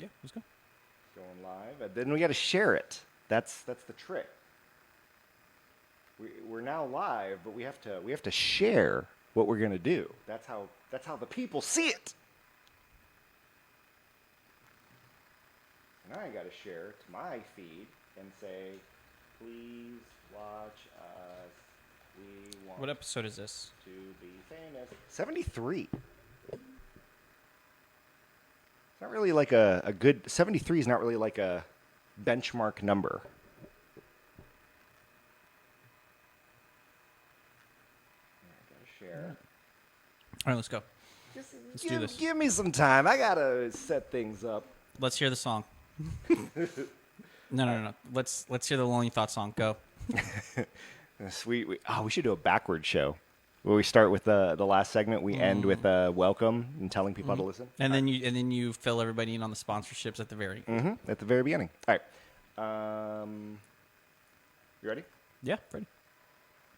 Yeah, let's go. Going live, and then we got to share it. That's the trick. We're now live, but we have to share what we're gonna do. That's how the people see it. And I got to share to my feed and say, please watch us. We want What episode is this? to be famous. 73. It's not really like a good 73 is not really like a benchmark number. I gotta share. All right, let's go. Let's do this. Give me some time. I gotta set things up. Let's hear the song. No. Let's hear the Lonely Thought song. Go. Sweet. We should do a backward show where we start with the last segment. We end with a welcome and telling people how to listen. And then you fill everybody in on the sponsorships at the very end. At the very beginning. All right. You ready? Yeah, ready.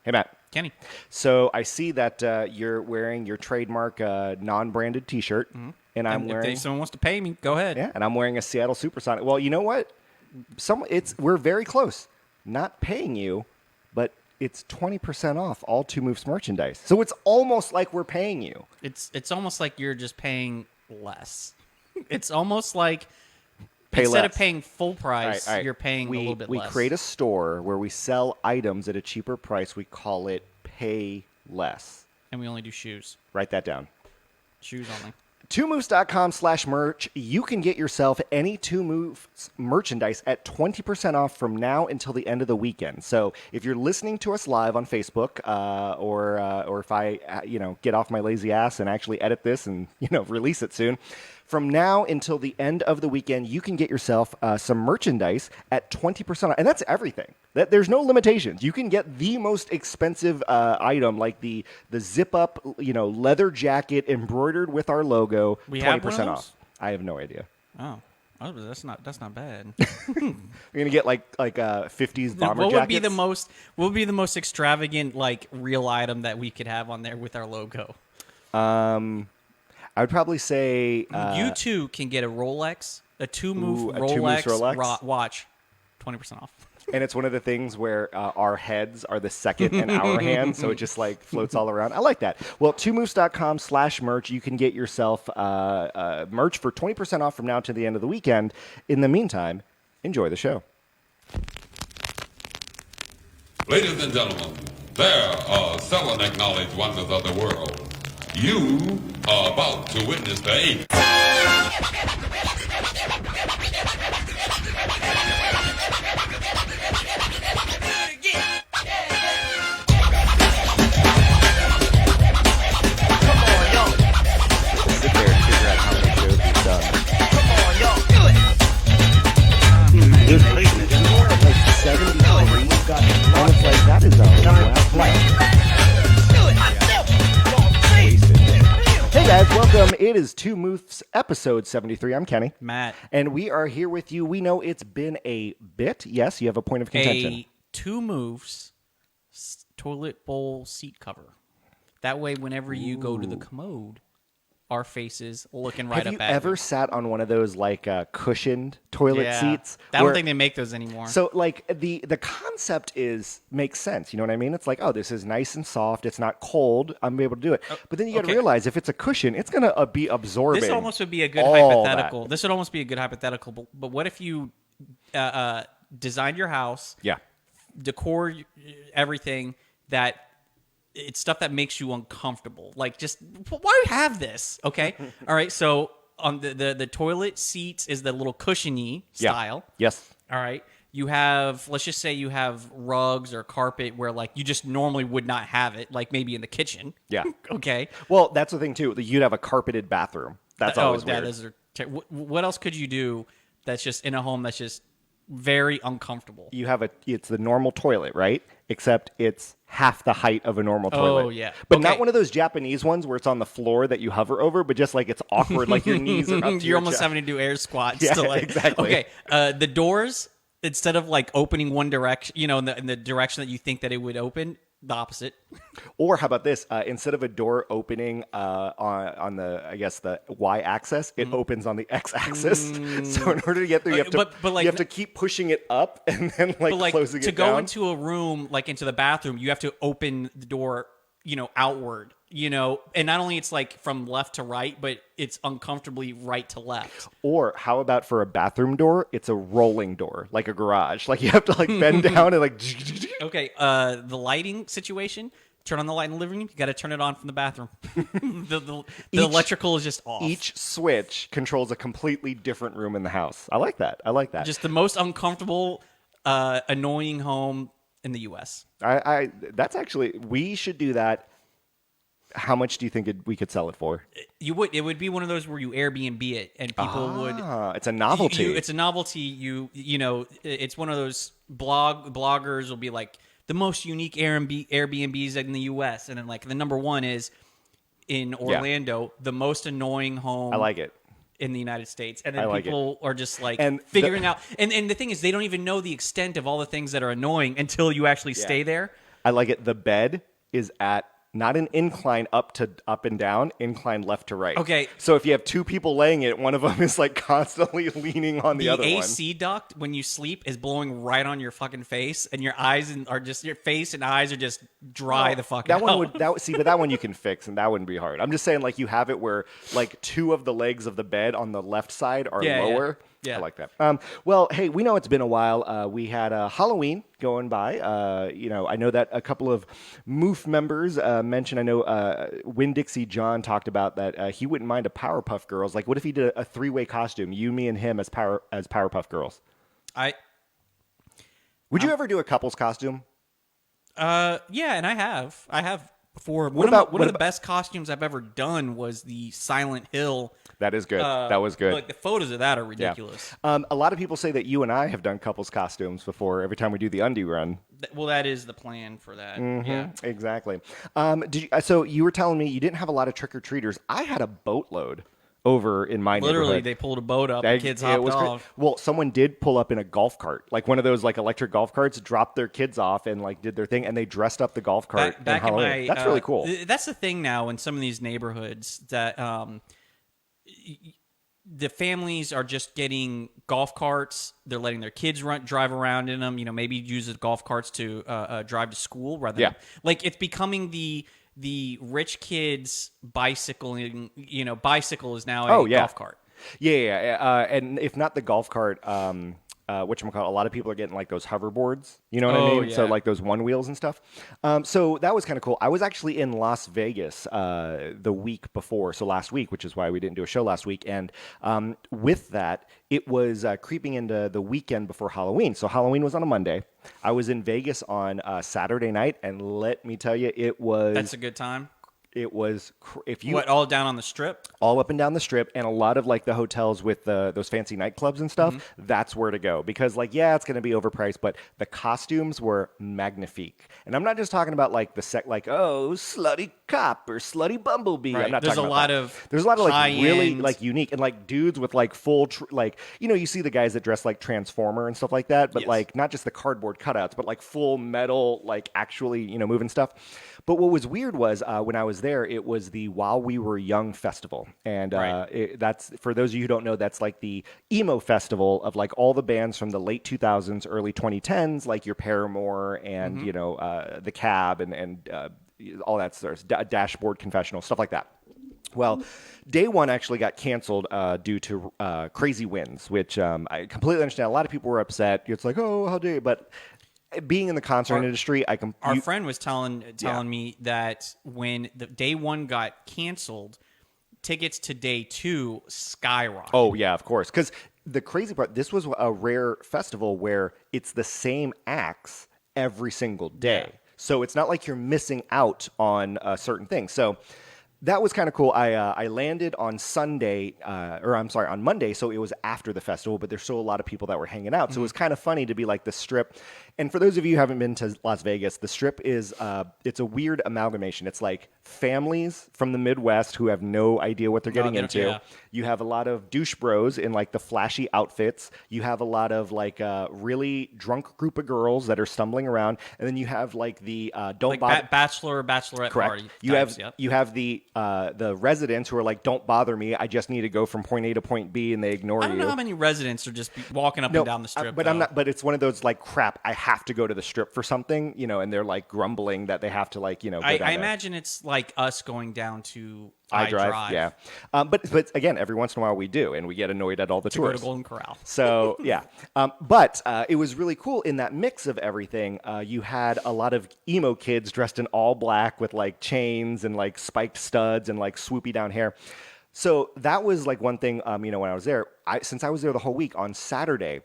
Hey, Matt. Kenny. So I see that you're wearing your trademark non-branded T-shirt, and I'm wearing. If someone wants to pay me, go ahead. Yeah, and I'm wearing a Seattle Supersonic. Well, you know what? We're very close. Not paying you, but it's 20% off all Two Moves merchandise. So it's almost like we're paying you. It's almost like you're just paying less. It's almost like Pay instead less. of paying full price, All right. you're paying a little bit we less. We create a store where we sell items at a cheaper price. We call it Pay Less. And we only do shoes. Write that down. Shoes only. TwoMoves.com/merch. You can get yourself any Two Moves merchandise at 20% off from now until the end of the weekend. So if you're listening to us live on Facebook, or if I get off my lazy ass and actually edit this and release it soon, from now until the end of the weekend, you can get yourself some merchandise at 20% off, and that's everything. There's no limitations. You can get the most expensive item, like the zip-up, leather jacket embroidered with our logo. We 20% have one of those? off. I have no idea. Oh, that's not bad. You're gonna get like 50s bomber What would be jackets? what would be the most extravagant real item that we could have on there with our logo? I would probably say You too can get a Rolex, a two-move a two-moves Rolex? watch, 20% off. and it's one of the things where our heads are the second in our hand, so it just floats all around. I like that. Well, twomoves.com/merch. You can get yourself merch for 20% off from now to the end of the weekend. In the meantime, enjoy the show. Ladies and gentlemen, there are seven acknowledged wonders of the world. You are about to witness the eighth. Sit there and figure out how many shows we've done. Dude, more like 73. We've got almost like that is our last Hey guys, welcome. It is Two Moves episode 73. I'm Kenny. Matt, And we are here with you. We know it's been a bit. Yes, you have a point of contention. a Two Moves toilet bowl seat cover. That way, whenever you go to the commode, our faces looking right Have up you at ever you. sat on one of those cushioned toilet seats? I don't where- think they make those anymore. So the concept makes sense. You know what I mean? It's like, oh, this is nice and soft. It's not cold. I'm able to do it. But then you got to okay. realize if it's a cushion, it's going to be absorbing. This almost would be a good all hypothetical. that. This would almost be a good hypothetical. But what if you designed your house, Yeah. decor everything that it's stuff that makes you uncomfortable? Like, just why do you have this? Okay, all right. So on the toilet seats is the little cushiony Yeah. style. Yes. All right. You have, let's just say you have rugs or carpet where you just normally would not have it, like maybe in the kitchen. Yeah. Okay. Well, that's the thing too. You'd have a carpeted bathroom. That's always weird. What else could you do that's just in a home that's just very uncomfortable? You have it's the normal toilet, right? Except it's half the height of a normal toilet. Oh, yeah. But Okay. not one of those Japanese ones where it's on the floor that you hover over, but just it's awkward, like your knees are up to You're your almost chest. having to do air squats. Yeah, to exactly. Okay, the doors, instead of opening one direction, in the direction that you think that it would open, the opposite. Or how about this? Instead of a door opening on the, I guess, the y-axis, it opens on the x-axis. So in order to get there, you have to But like, you have to keep pushing it up and then but like closing to it go down. into a room, like into the bathroom, you have to open the door, outward, and not only it's like from left to right, but it's uncomfortably right to left. Or how about for a bathroom door, it's a rolling door, like a garage. Like you have to bend down and Okay, the lighting situation. Turn on the light in the living room. You got to turn it on from the bathroom. the electrical is just off. Each switch controls a completely different room in the house. I like that. Just the most uncomfortable, annoying home in the U.S. That's actually, we should do that. How much do you think we could sell it for? It would be one of those where you Airbnb it and people would. It's a novelty. It's a novelty. It's one of those bloggers will be like the most unique Airbnbs in the U.S. and then like the number one is in Orlando, the most annoying home. I like it. In the United States, and then people are just like and figuring out. And the thing is, they don't even know the extent of all the things that are annoying until you actually stay there. I like it. The bed is at not an incline up and down, incline left to right. Okay. So if you have two people laying it, one of them is like constantly leaning on the other one. The AC duct when you sleep is blowing right on your fucking face, and your eyes are just your face and eyes are just dry the fuck out. But that one you can fix, and that wouldn't be hard. I'm just saying, like you have it where like two of the legs of the bed on the left side are lower. Yeah. I like that. Well, hey, we know it's been a while. We had Halloween going by. I know that a couple of MOOF members mentioned. I know Winn-Dixie John talked about that he wouldn't mind a Powerpuff Girls. Like, what if he did a three-way costume? You, me, and him as Powerpuff Girls. Would you ever do a couple's costume? Yeah, and I have before. One of the best costumes I've ever done was the Silent Hill. That is good. That was good. Like the photos of that are ridiculous. Yeah. A lot of people say that you and I have done couples costumes before. Every time we do the undie run. Well, that is the plan for that. Mm-hmm, yeah, exactly. So you were telling me you didn't have a lot of trick or treaters. I had a boatload over in my neighborhood. Literally, they pulled a boat up. The kids hopped off. Well, someone did pull up in a golf cart, like one of those like electric golf carts. Dropped their kids off and like did their thing, and they dressed up the golf cart. Back in my, that's really cool. That's the thing now in some of these neighborhoods that the families are just getting golf carts. They're letting their kids drive around in them. Maybe use the golf carts to drive to school rather than like it's becoming the rich kids bicycling. Bicycle is now a golf cart. Yeah. And if not the golf cart, whatchamacallit, a lot of people are getting like those hoverboards, you know what I mean? Yeah. So like those one wheels and stuff. So that was kind of cool. I was actually in Las Vegas the week before, so last week, which is why we didn't do a show last week. And with that, it was creeping into the weekend before Halloween. So Halloween was on a Monday. I was in Vegas on Saturday night, and let me tell you, That's a good time. It was all down on the Strip, all up and down the Strip, and a lot of like the hotels with those fancy nightclubs and stuff. Mm-hmm. That's where to go because it's going to be overpriced, but the costumes were magnifique. And I'm not just talking about like slutty cop or slutty bumblebee. Right. I'm not There's talking a about lot that. of There's a lot of like really high-end like unique and like dudes with like full you see the guys that dress like Transformer and stuff like that, but like not just the cardboard cutouts, but like full metal, like actually moving stuff. But what was weird was when I was there, it was the While We Were Young festival. And that's, for those of you who don't know, that's like the emo festival of like all the bands from the late 2000s, early 2010s, like your Paramore and, the Cab and all that sort of Dashboard Confessional, stuff like that. Well, day one actually got canceled due to crazy winds, which I completely understand. A lot of people were upset. It's like, oh, how dare you? But being in the concert industry, our friend was telling me that when the day one got canceled, tickets to day two skyrocketed. Oh yeah, of course. Because the crazy part, this was a rare festival where it's the same acts every single day. Yeah. So it's not like you're missing out on a certain thing. So that was kind of cool. I landed on Sunday, on Monday, so it was after the festival, but there's still a lot of people that were hanging out. So it was kind of funny to be like the Strip. And for those of you who haven't been to Las Vegas, the Strip is it's a weird amalgamation. It's like families from the Midwest who have no idea what they're getting into. Yeah. You have a lot of douche bros in like the flashy outfits. You have a lot of like really drunk group of girls that are stumbling around, and then you have like the don't bother bachelor or bachelorette correct. party. You types, have you have the residents who are like, don't bother me. I just need to go from point A to point B, and they ignore you. I don't know how many residents are just walking up and down the strip. But I'm not. But it's one of those like, crap. I have to go to the Strip for something, and they're like grumbling that they have to like, go down I there. imagine it's like us going down to iDrive. Yeah. But again, every once in a while we do, and we get annoyed at all the to go to tourists. Golden Corral. So yeah, but it was really cool in that mix of everything. You had a lot of emo kids dressed in all black with like chains and like spiked studs and like swoopy down hair. So that was like one thing. When I was there, since I was there the whole week on Saturday,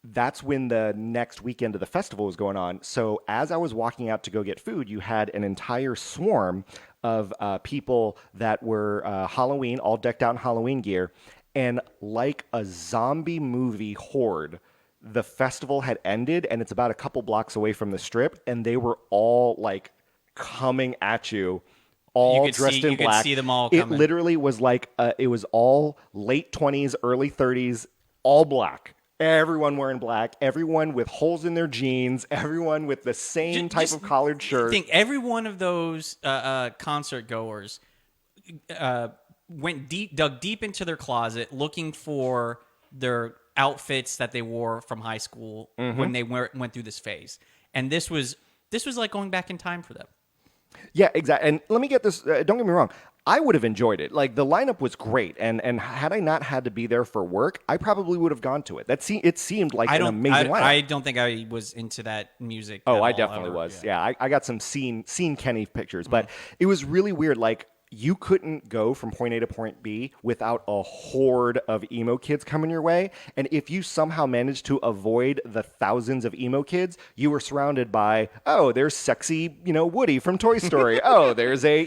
that's when the next weekend of the festival was going on. So as I was walking out to go get food, you had an entire swarm of people that were Halloween, all decked out in Halloween gear. And like a zombie movie horde, the festival had ended, and it's about a couple blocks away from the Strip, and they were all like coming at you, all dressed in black. You could see them all It coming. literally was like, it was all late 20s, early 30s, all black. Everyone wearing black, everyone with holes in their jeans, everyone with the same type of collared shirt. I think every one of those concert goers dug deep into their closet looking for their outfits that they wore from high school when they went through this phase. And this was like going back in time for them. Yeah, exactly. And let me get this, don't get me wrong. I would have enjoyed it. Like, the lineup was great, and had I not had to be there for work, I probably would have gone to it. It seemed like an amazing lineup. I don't think I was into that music. Oh, at I all, definitely ever. was. Yeah, I got some scene Kenny pictures, but it was really weird. Like, you couldn't go from point A to point B without a horde of emo kids coming your way. And if you somehow managed to avoid the thousands of emo kids, you were surrounded by, oh, there's sexy, Woody from Toy Story. Oh, there's a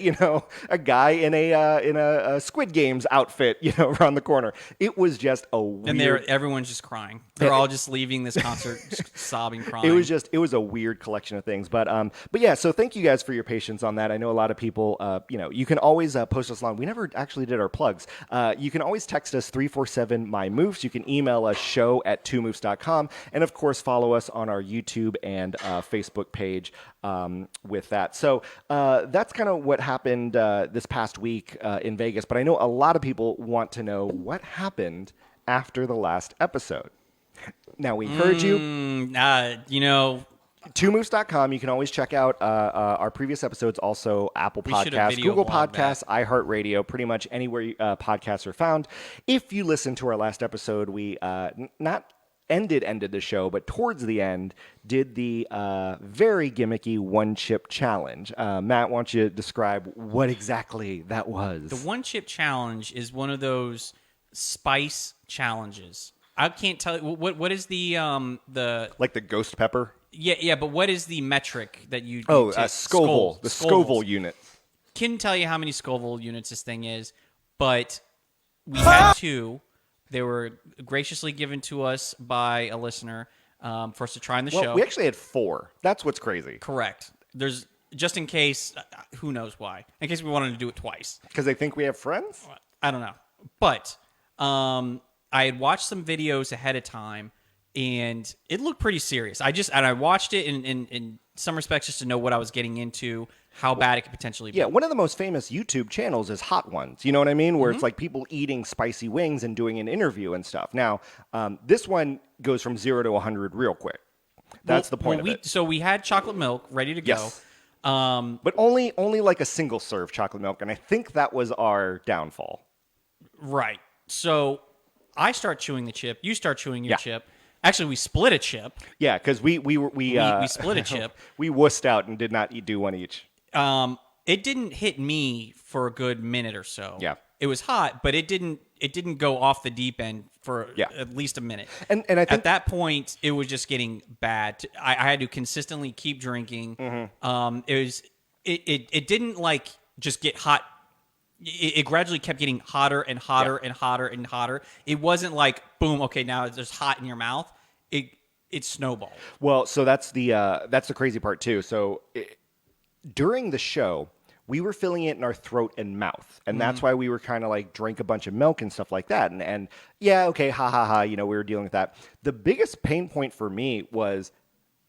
guy in a Squid Games outfit, around the corner. It was just a weird... And everyone's just crying. They're all just leaving this concert just sobbing, crying. It was a weird collection of things. But yeah, so thank you guys for your patience on that. I know a lot of people, you can always post us along. We never actually did our plugs. You can always text us 347-MY-MOVES. You can email us show@2moves.com. And of course, follow us on our YouTube and Facebook page with that. So that's kind of what happened this past week in Vegas. But I know a lot of people want to know what happened after the last episode. Now, we heard you. 2moves.com. You can always check out our previous episodes, also Apple Podcasts, Google Podcasts, iHeartRadio, pretty much anywhere podcasts are found. If you listen to our last episode, we not ended the show, but towards the end did the very gimmicky one chip challenge. Matt, why don't you describe what exactly that was? The one chip challenge is one of those spice challenges. I can't tell you what is the like the ghost pepper. Yeah, but what is the metric that you? Scoville, the Scoville unit. Couldn't tell you how many Scoville units this thing is, but we had two. They were graciously given to us by a listener for us to try in the show. We actually had 4. That's what's crazy. Correct. There's just in case, who knows why? In case we wanted to do it twice. Because they think we have friends? I don't know. But I had watched some videos ahead of time, and it looked pretty serious. I watched it in some respects just to know what I was getting into, how bad it could potentially be. Yeah, one of the most famous YouTube channels is Hot Ones. You know what I mean? Where it's like people eating spicy wings and doing an interview and stuff. Now, this one goes from 0 to 100 real quick. That's the point of it. So we had chocolate milk ready to go. Yes. But only like a single serve chocolate milk, and I think that was our downfall. Right. So I start chewing the chip. You start chewing your chip. Actually, we split a chip. Yeah, because we split a chip. We wussed out and did not do one each. It didn't hit me for a good minute or so. Yeah. It was hot, but it didn't go off the deep end for at least a minute. And I think at that point, it was just getting bad. I had to consistently keep drinking. It didn't like just get hot it gradually kept getting hotter and hotter and hotter and hotter. It wasn't like boom, okay, now it's just hot in your mouth. It snowballed. Well, so that's the crazy part too. So during the show, we were filling it in our throat and mouth, and that's why we were kind of like drink a bunch of milk and stuff like that. And yeah, okay, ha ha ha. You know, we were dealing with that. The biggest pain point for me was.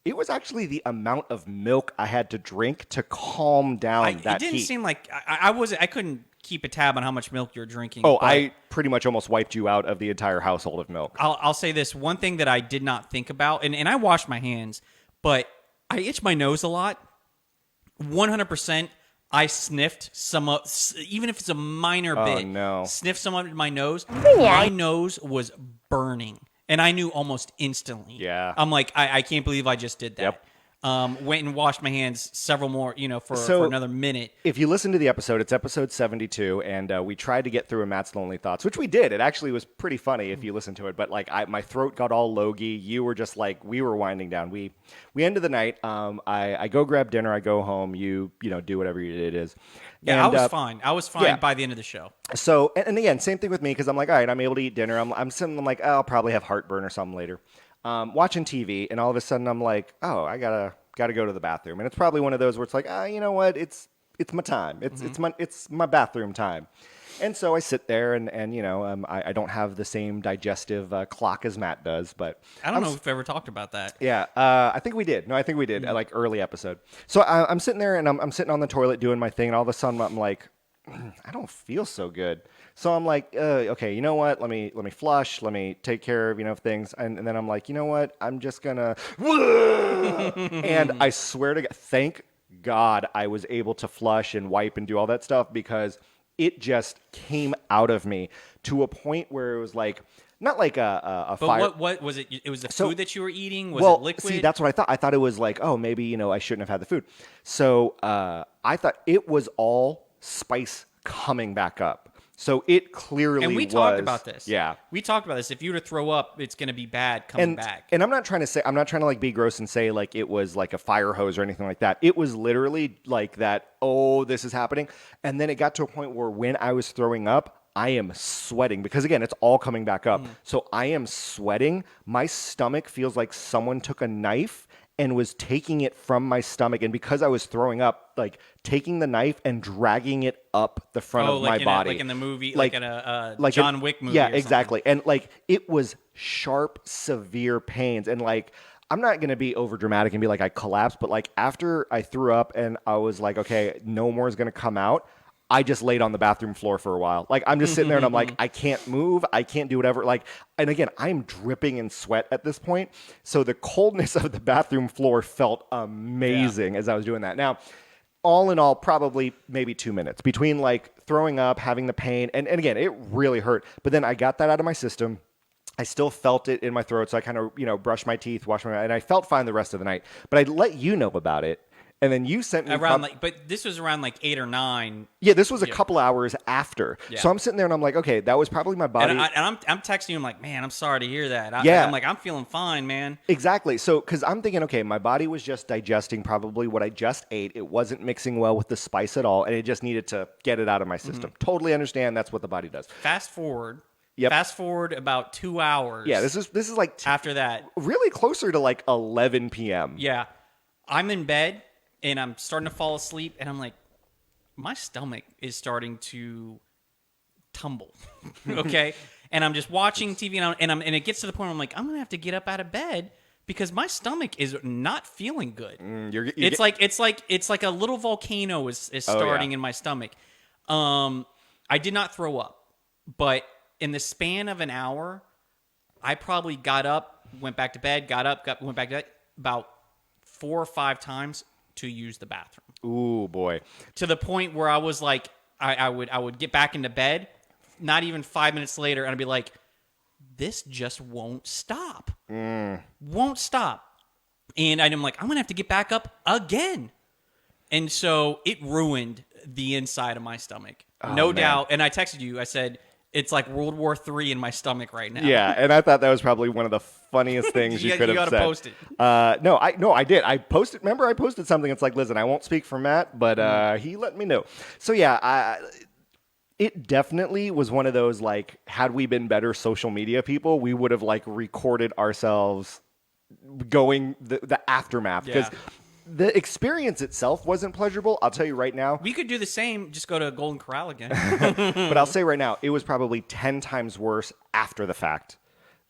It was actually the amount of milk I had to drink to calm down that heat. It didn't seem like I couldn't keep a tab on how much milk you're drinking. Oh, I pretty much almost wiped you out of the entire household of milk. I'll say this one thing that I did not think about, and I washed my hands, but I itch my nose a lot. 100%. I sniffed some up, even if it's a minor bit. No. Sniffed some up in my nose. My nose was burning. And I knew almost instantly. Yeah. I'm like, I can't believe I just did that. Yep. Went and washed my hands several more, for another minute. If you listen to the episode, it's episode 72, and we tried to get through a Matt's Lonely Thoughts, which we did. It actually was pretty funny if you listen to it, but like my throat got all logy. You were just like, we were winding down. We ended the night. I go grab dinner. I go home. You do whatever it is. Yeah, and, I was fine. I was fine by the end of the show. So, and again, same thing with me because I'm like, all right, I'm able to eat dinner. I'm sitting, I'm like, oh, I'll probably have heartburn or something later. Watching TV, and all of a sudden I'm like, oh, I gotta go to the bathroom, and it's probably one of those where it's like, you know what, it's my time, it's my bathroom time, and so I sit there and I don't have the same digestive clock as Matt does, but I don't know if we've ever talked about that. Yeah, I think we did. No, I think we did, like early episode. So I'm sitting there and I'm sitting on the toilet doing my thing, and all of a sudden I'm like, I don't feel so good. So I'm like, okay, you know what? Let me flush. Let me take care of, things. And then I'm like, you know what? I'm just gonna, and I swear to God, thank God I was able to flush and wipe and do all that stuff because it just came out of me to a point where it was like, not like a but fire. What was it? It was the food that you were eating? Was it liquid? See, that's what I thought. I thought it was like, oh, maybe, I shouldn't have had the food. So I thought it was all spice coming back up. So it clearly was. And we talked about this. Yeah. We talked about this. If you were to throw up, it's going to be bad coming back. And I'm not trying to like be gross and say like it was like a fire hose or anything like that. It was literally like that, oh, this is happening. And then it got to a point where when I was throwing up, I am sweating because again, it's all coming back up. So I am sweating. My stomach feels like someone took a knife and was taking it from my stomach. And because I was throwing up, like taking the knife and dragging it up the front of my body. Like in the movie, like in a John Wick movie. Yeah, or exactly. And like it was sharp, severe pains. And like, I'm not going to be over dramatic and be like I collapsed, but like after I threw up and I was like, okay, no more is going to come out. I just laid on the bathroom floor for a while. Like I'm just sitting there and I'm like, I can't move. I can't do whatever. Like, and again, I'm dripping in sweat at this point. So the coldness of the bathroom floor felt amazing as I was doing that. Now, all in all, probably maybe 2 minutes between like throwing up, having the pain. And again, it really hurt. But then I got that out of my system. I still felt it in my throat. So I kind of, brushed my teeth, washed my mouth, and I felt fine the rest of the night. But I let you know about it. And then you sent me but this was around like 8 or 9. Yeah, this was a couple hours after. Yeah. So I'm sitting there and I'm like, okay, that was probably my body. And I'm texting you. I'm like, man, I'm sorry to hear that. Yeah. I'm like, I'm feeling fine, man. Exactly. So, because I'm thinking, okay, my body was just digesting probably what I just ate. It wasn't mixing well with the spice at all, and it just needed to get it out of my system. Totally understand. That's what the body does. Fast forward. Yep. Fast forward about 2 hours. Yeah, this is like after that, really closer to like 11 p.m. Yeah, I'm in bed. And I'm starting to fall asleep, and I'm like, my stomach is starting to tumble, okay? And I'm just watching TV, and it gets to the point where I'm like, I'm gonna have to get up out of bed because my stomach is not feeling good. It's like a little volcano is starting in my stomach. I did not throw up, but in the span of an hour, I probably got up, went back to bed, went back to bed about 4 or 5 times to use the bathroom. Ooh, boy. To the point where I was like, I would get back into bed, not even 5 minutes later, and I'd be like, this just won't stop. Won't stop. And I'm like, I'm going to have to get back up again. And so it ruined the inside of my stomach. No doubt. And I texted you. I said, it's like World War III in my stomach right now. Yeah, and I thought that was probably one of the funniest things you could have said. You got to post it. No, I did. I posted. Remember, I posted something. It's like, listen, I won't speak for Matt, but he let me know. So yeah, It definitely was one of those, like, had we been better social media people, we would have, like, recorded ourselves going the aftermath. Because the experience itself wasn't pleasurable. I'll tell you right now. We could do the same. Just go to Golden Corral again. But I'll say right now, it was probably 10 times worse after the fact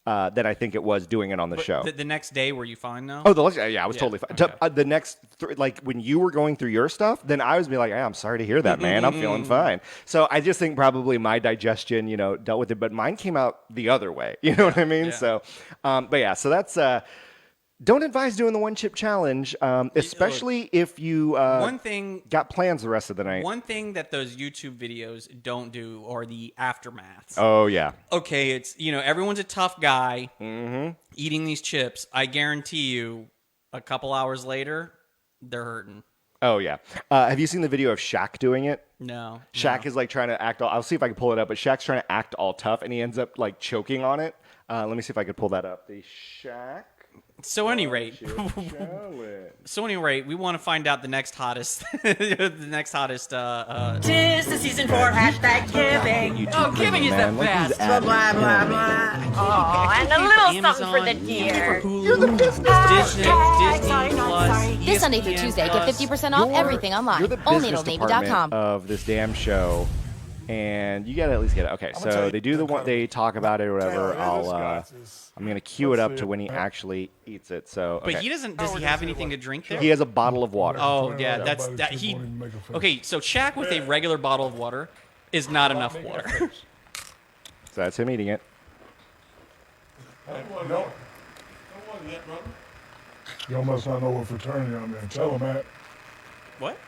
than I think it was doing it on the show. The next day, were you fine though? Oh, I was totally fine. Okay. The next, like when you were going through your stuff, then I was be like, hey, I'm sorry to hear that, man. I'm feeling fine. So I just think probably my digestion, dealt with it, but mine came out the other way. You know what I mean? Yeah. So, so that's. Don't advise doing the one chip challenge, especially if you One thing got plans the rest of the night. One thing that those YouTube videos don't do are the aftermaths. Oh yeah. Okay, it's everyone's a tough guy eating these chips. I guarantee you, a couple hours later, they're hurting. Oh yeah. Have you seen the video of Shaq doing it? No. Shaq is like trying to act all. I'll see if I can pull it up, but Shaq's trying to act all tough, and he ends up like choking on it. Let me see if I could pull that up. The Shaq. So any rate, we want to find out the next hottest, Tis the season for hashtag giving. Oh, giving is the best. Blah, blah, blah, blah. Oh, and a little something for the dear. Disney Plus. This Sunday through Tuesday, get 50% off everything online. You're the Only at business oldnavy.com. department of this damn show, and you gotta at least get it. Okay, so they do the one, they talk about it or whatever. I'm gonna cue it up to when he actually eats it. So, okay. But he doesn't. Does he have anything to drink there? He has a bottle of water. Oh yeah, he. Okay, so Shaq with a regular bottle of water is not enough water. So that's him eating it. Y'all must not know what fraternity I'm in. Tell them that. What?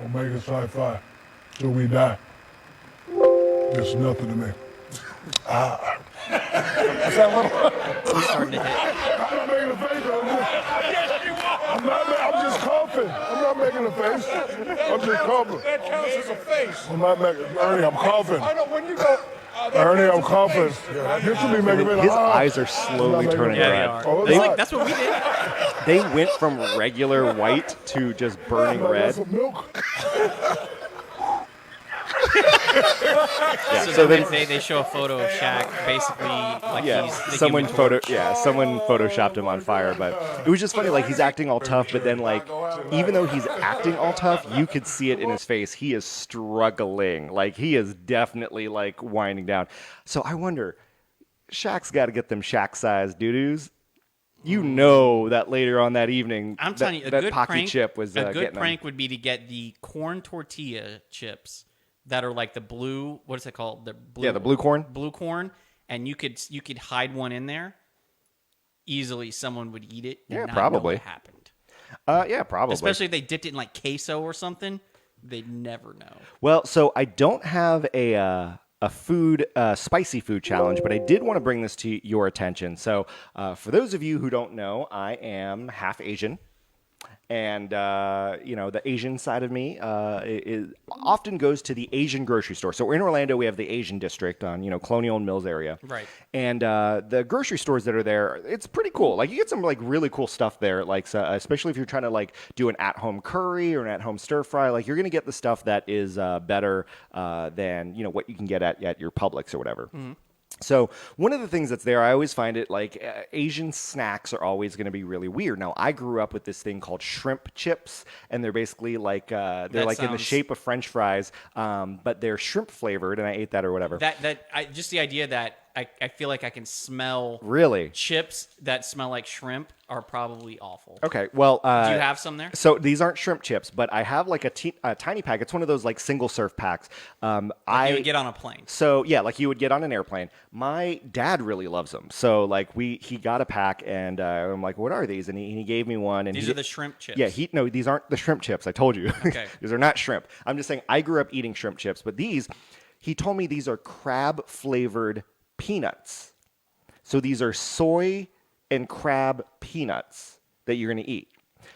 Omega Psi Phi. Till we die. It's nothing to me. He's starting to hit. I'm not making a face. I'm just coughing. I'm not making a face. I'm just coughing. That counts as a face. I'm not making. Ernie, I'm coughing. I know when you go. Ernie, I'm coughing. This should be making me His eyes are slowly turning Yeah, they red. are. Oh, It's like, that's what we did. They went from regular white to just burning red. Some milk. So then they show a photo of Shaq, basically like he's the someone Human Torch. someone photoshopped him on fire, but it was just funny. Like he's acting all tough, but then like even though he's acting all tough, you could see it in his face. He is struggling. Like he is definitely like winding down. So I wonder, Shaq's got to get them Shaq-sized doo-doos. You know that later on that evening, I'm telling you, a that good Pocky prank. Chip was a good getting prank them. would be to get the corn tortilla chips that are like the blue. What is it called? The blue. The blue corn. Blue corn, and you could hide one in there. Easily, someone would eat it. And Yeah, not probably. know what happened. Yeah, probably. Especially if they dipped it in like queso or something. They'd never know. Well, so I don't have a spicy food challenge, but I did want to bring this to your attention. So, for those of you who don't know, I am half Asian. And, the Asian side of me often goes to the Asian grocery store. So we're in Orlando. We have the Asian district on, Colonial and Mills area. Right. And the grocery stores that are there, it's pretty cool. Like you get some like really cool stuff there. Like especially if you're trying to like do an at-home curry or an at-home stir fry, like you're going to get the stuff that is better than, what you can get at your Publix or whatever. Mm-hmm. So one of the things that's there, I always find it like Asian snacks are always going to be really weird. Now, I grew up with this thing called shrimp chips, and they're basically like they're like in the shape of French fries, but they're shrimp flavored, and I ate that or whatever. Just the idea that I feel like I can smell really chips that smell like shrimp are probably awful. Okay, well, do you have some there? So these aren't shrimp chips, but I have like a tiny pack. It's one of those like single serve packs. You would get on a plane. So yeah, like you would get on an airplane. My dad really loves them, so like he got a pack, and I'm like, what are these? And he gave me one. And these are the shrimp chips. Yeah, these aren't the shrimp chips. I told you. Okay. These are not shrimp. I'm just saying I grew up eating shrimp chips, but he told me these are crab flavored peanuts. So these are soy and crab peanuts that you're going to eat.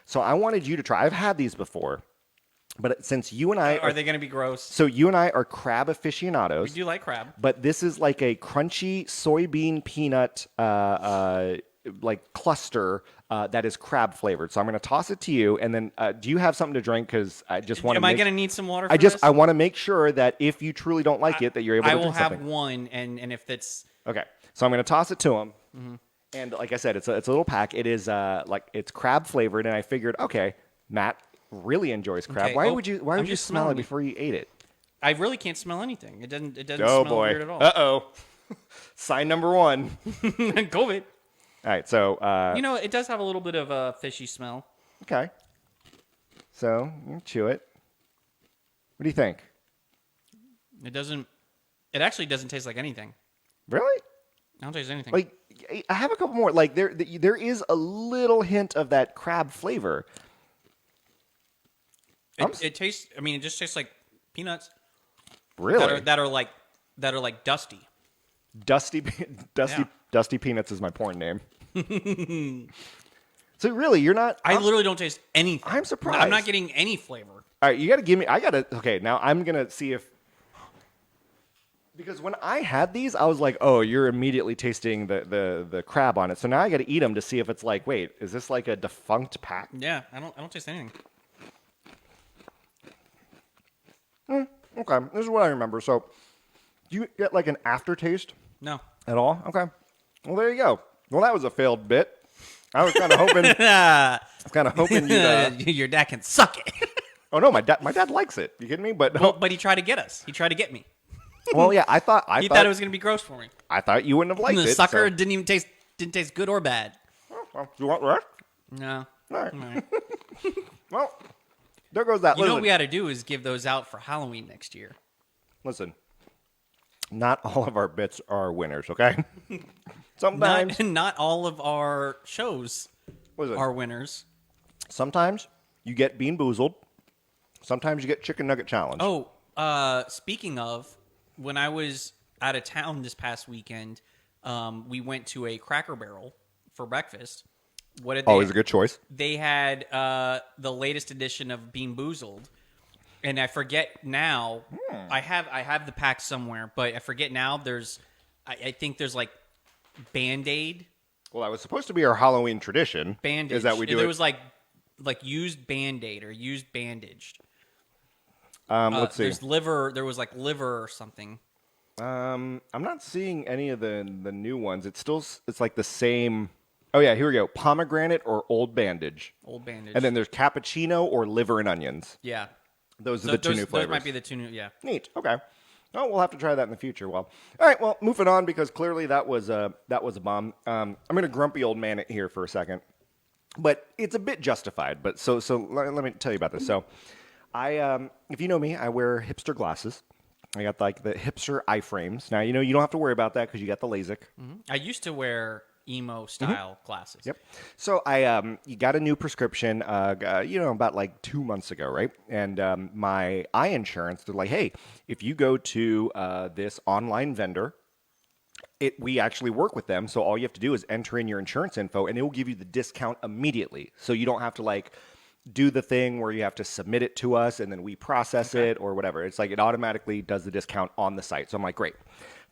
So I wanted you to try. I've had these before, but since you and I are they going to be gross? So you and I are crab aficionados. We do like crab, but this is like a crunchy soybean peanut cluster that is crab flavored. So I'm going to toss it to you, and then do you have something to drink? Because I just want to. Am I going to need some water? I want to make sure that if you truly don't like it, that you're able to drink something. I will have one, and if that's okay. So I'm going to toss it to him, and like I said, it's a little pack. It is it's crab flavored, and I figured, okay, Matt really enjoys crab. Okay. Why Oh, would you I'm smell just it smelling before you ate it? I really can't smell anything. It doesn't Oh smell boy. weird at all. Uh-oh. Sign number 1. COVID. All right, so it does have a little bit of a fishy smell. okay. So you chew it. What do you think? It actually doesn't taste like anything. Really? I don't taste anything. Like, I have a couple more. Like, there is a little hint of that crab flavor. It tastes. I mean, it just tastes like peanuts. Really? That are like dusty. Dusty Peanuts is my porn name. So really, you're not. I literally don't taste anything. I'm surprised. I'm not getting any flavor. All right, you got to give me. Okay, now I'm gonna see if. Because when I had these, I was like, "Oh, you're immediately tasting the crab on it." So now I got to eat them to see if it's like, wait, is this like a defunct pack? Yeah, I don't taste anything. Okay, this is what I remember. So, do you get like an aftertaste No. at all? Okay, well there you go. Well, that was a failed bit. I was kind of hoping. Your dad can suck it. Oh no, my dad likes it. You kidding me? But Well, but he tried to get us. He tried to get me. well, yeah, I thought He thought it was going to be gross for me. I thought you wouldn't have liked The it. sucker so- didn't taste good or bad. Well, you want that? No. All right. All right. Well, there goes that. You know Listen, what we got to do is give those out for Halloween next year. listen, not all of our bits are winners. Okay. Sometimes, Not all of our shows listen, are winners. sometimes you get Bean Boozled. Sometimes you get Chicken Nugget Challenge. Oh, speaking of, when I was out of town this past weekend, we went to a Cracker Barrel for breakfast. What did they? Always a good choice. They had the latest edition of Bean Boozled, and I forget now. I have the pack somewhere, but I forget now. I think there's like Band-Aid. Well, that was supposed to be our Halloween tradition. Bandage. Is that we do There it? was like used Band-Aid or used bandaged. Let's see. There was like liver or something. I'm not seeing any of the new ones. It's like the same. Oh yeah, here we go. Pomegranate or Old Bandage. Old bandage. And then there's cappuccino or liver and onions. yeah. Those are the two new flavors. Those might be the two new. Yeah. Neat. Okay. Oh, we'll have to try that in the future. Well, all right. Well, moving on because clearly that was a bomb. I'm gonna grumpy old man it here for a second, but it's a bit justified. But so let me tell you about this. So, if you know me, I wear hipster glasses. I got like the hipster eye frames. Now you don't have to worry about that because you got the LASIK. I used to wear emo style glasses. Yep. So you got a new prescription, about like 2 months ago, right? And my eye insurance, they're like, hey, if you go to this online vendor, we actually work with them. So all you have to do is enter in your insurance info, and it will give you the discount immediately. So you don't have to like do the thing where you have to submit it to us and then we process it or whatever. It's like it automatically does the discount on the site. So I'm like, great.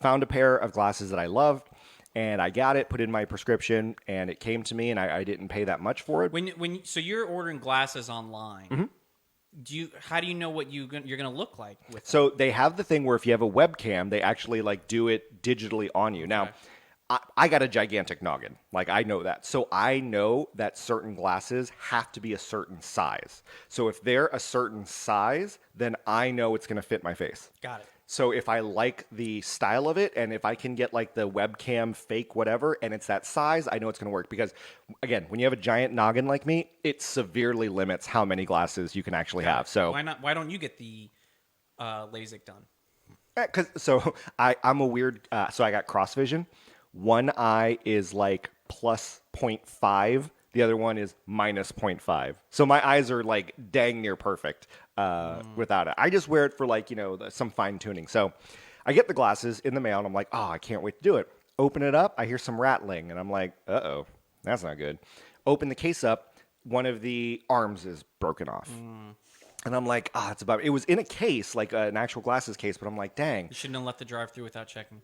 Found a pair of glasses that I loved. And I got it, put in my prescription, and it came to me, and I didn't pay that much for it. So you're ordering glasses online. How do you know what you're going to look like with So they have the thing where if you have a webcam, they actually like do it digitally on you. Now, I got a gigantic noggin. Like I know that. So I know that certain glasses have to be a certain size. So if they're a certain size, then I know it's going to fit my face. Got it. So if I like the style of it, and if I can get like the webcam fake whatever, and it's that size, I know it's going to work. Because again, when you have a giant noggin like me, it severely limits how many glasses you can actually have. So why not? Why don't you get the LASIK done? So I'm a weird. So I got cross vision. One eye is like plus 0.5. The other one is minus 0.5. So my eyes are like dang near perfect without it. I just wear it for like, some fine tuning. So I get the glasses in the mail and I'm like, oh, I can't wait to do it. Open it up. I hear some rattling and I'm like, uh-oh, that's not good. Open the case up. One of the arms is broken off. And I'm like, it's about. It was in a case, like an actual glasses case, but I'm like, dang. You shouldn't have left the drive-through without checking.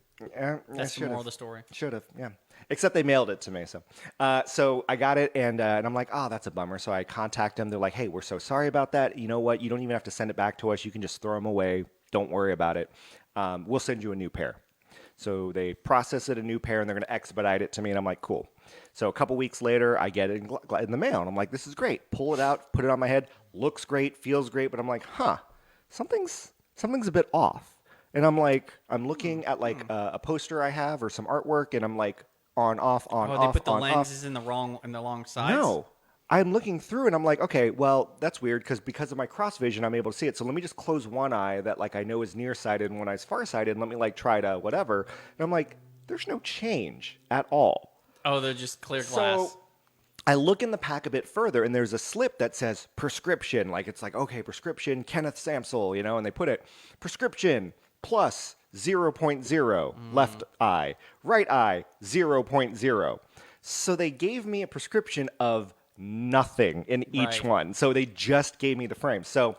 That's the moral of the story. Should have, yeah. Except they mailed it to me, so I got it, and I'm like, that's a bummer. So I contact them. They're like, hey, we're so sorry about that. You know what? You don't even have to send it back to us. You can just throw them away. Don't worry about it. We'll send you a new pair. So they process it a new pair, and they're going to expedite it to me, and I'm like, cool. So a couple weeks later, I get it in the mail, and I'm like, this is great. Pull it out, put it on my head. Looks great, feels great, but I'm like, something's a bit off. And I'm like, I'm looking at like a poster I have or some artwork, and I'm like, on, off, on, off, they put the on, lenses off. in the wrong sides? No. I'm looking through and I'm like, okay, well, that's weird because of my cross vision, I'm able to see it. So let me just close one eye that like I know is nearsighted and one eye's farsighted, and let me like try to whatever. And I'm like, there's no change at all. Oh, they're just clear glass. So I look in the pack a bit further, and there's a slip that says prescription. Like it's like, okay, prescription, Kenneth Samsel, and they put it prescription plus 0.0 left eye, right eye 0.0. So they gave me a prescription of nothing in each one. So they just gave me the frame. So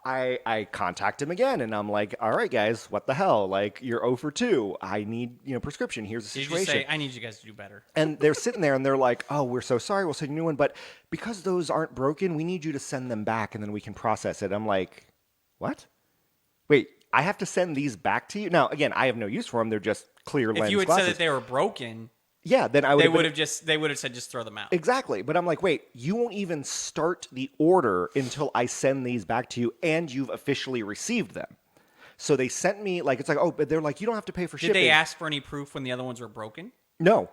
I contact him again, and I'm like, all right, guys, what the hell? Like, you're 0 for 2. I need, prescription. Here's the situation. Did you just say, I need you guys to do better? And they're sitting there, and they're like, oh, we're so sorry. We'll send you a new one. But because those aren't broken, we need you to send them back, and then we can process it. I'm like, what? Wait, I have to send these back to you? Now, again, I have no use for them. They're just clear lens If you had glasses. said that they were broken... Yeah, then I would. They would have said just throw them out. Exactly, but I'm like, wait, you won't even start the order until I send these back to you, and you've officially received them. So they sent me it's like, but they're like, you don't have to pay for shipping. Did they ask for any proof when the other ones were broken? No,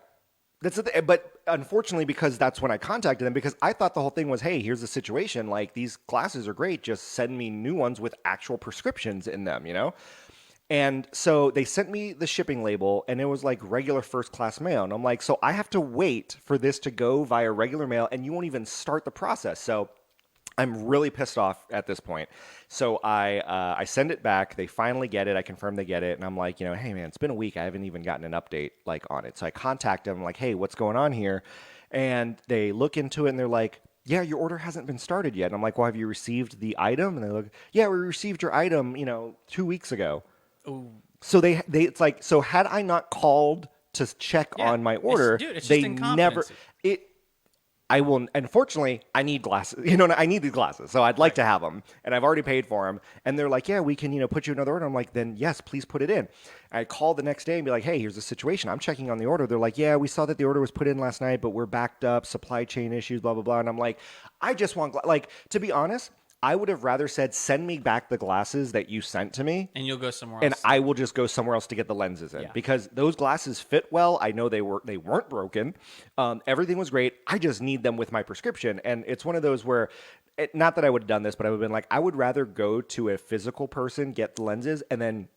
that's but unfortunately, because that's when I contacted them, because I thought the whole thing was, hey, here's the situation. Like, these glasses are great. Just send me new ones with actual prescriptions in them, And so they sent me the shipping label, and it was like regular first-class mail. And I'm like, so I have to wait for this to go via regular mail, and you won't even start the process. So I'm really pissed off at this point. So I send it back. They finally get it. I confirm they get it. And I'm like, hey, man, it's been a week. I haven't even gotten an update on it. So I contact them. I'm like, hey, what's going on here? And they look into it, and they're like, yeah, your order hasn't been started yet. And I'm like, well, have you received the item? And they look, yeah, we received your item, 2 weeks ago. Ooh. So they it's like, so had I not called to check on my order, it's they just never I will. Unfortunately, I need glasses. I need these glasses, so I'd like to have them, and I've already paid for them. And they're like, yeah, we can, put you another order. I'm like, then yes, please put it in. I call the next day and be like, hey, here's the situation. I'm checking on the order. They're like, yeah, we saw that the order was put in last night, but we're backed up, supply chain issues, blah blah blah. And I'm like, I just want to be honest. I would have rather said, send me back the glasses that you sent to me. And you'll go somewhere else. And I will just go somewhere else to get the lenses in. Because those glasses fit well. I know they weren't broken. Everything was great. I just need them with my prescription. And it's one of those where, not that I would have done this, but I would have been like, I would rather go to a physical person, get the lenses, and then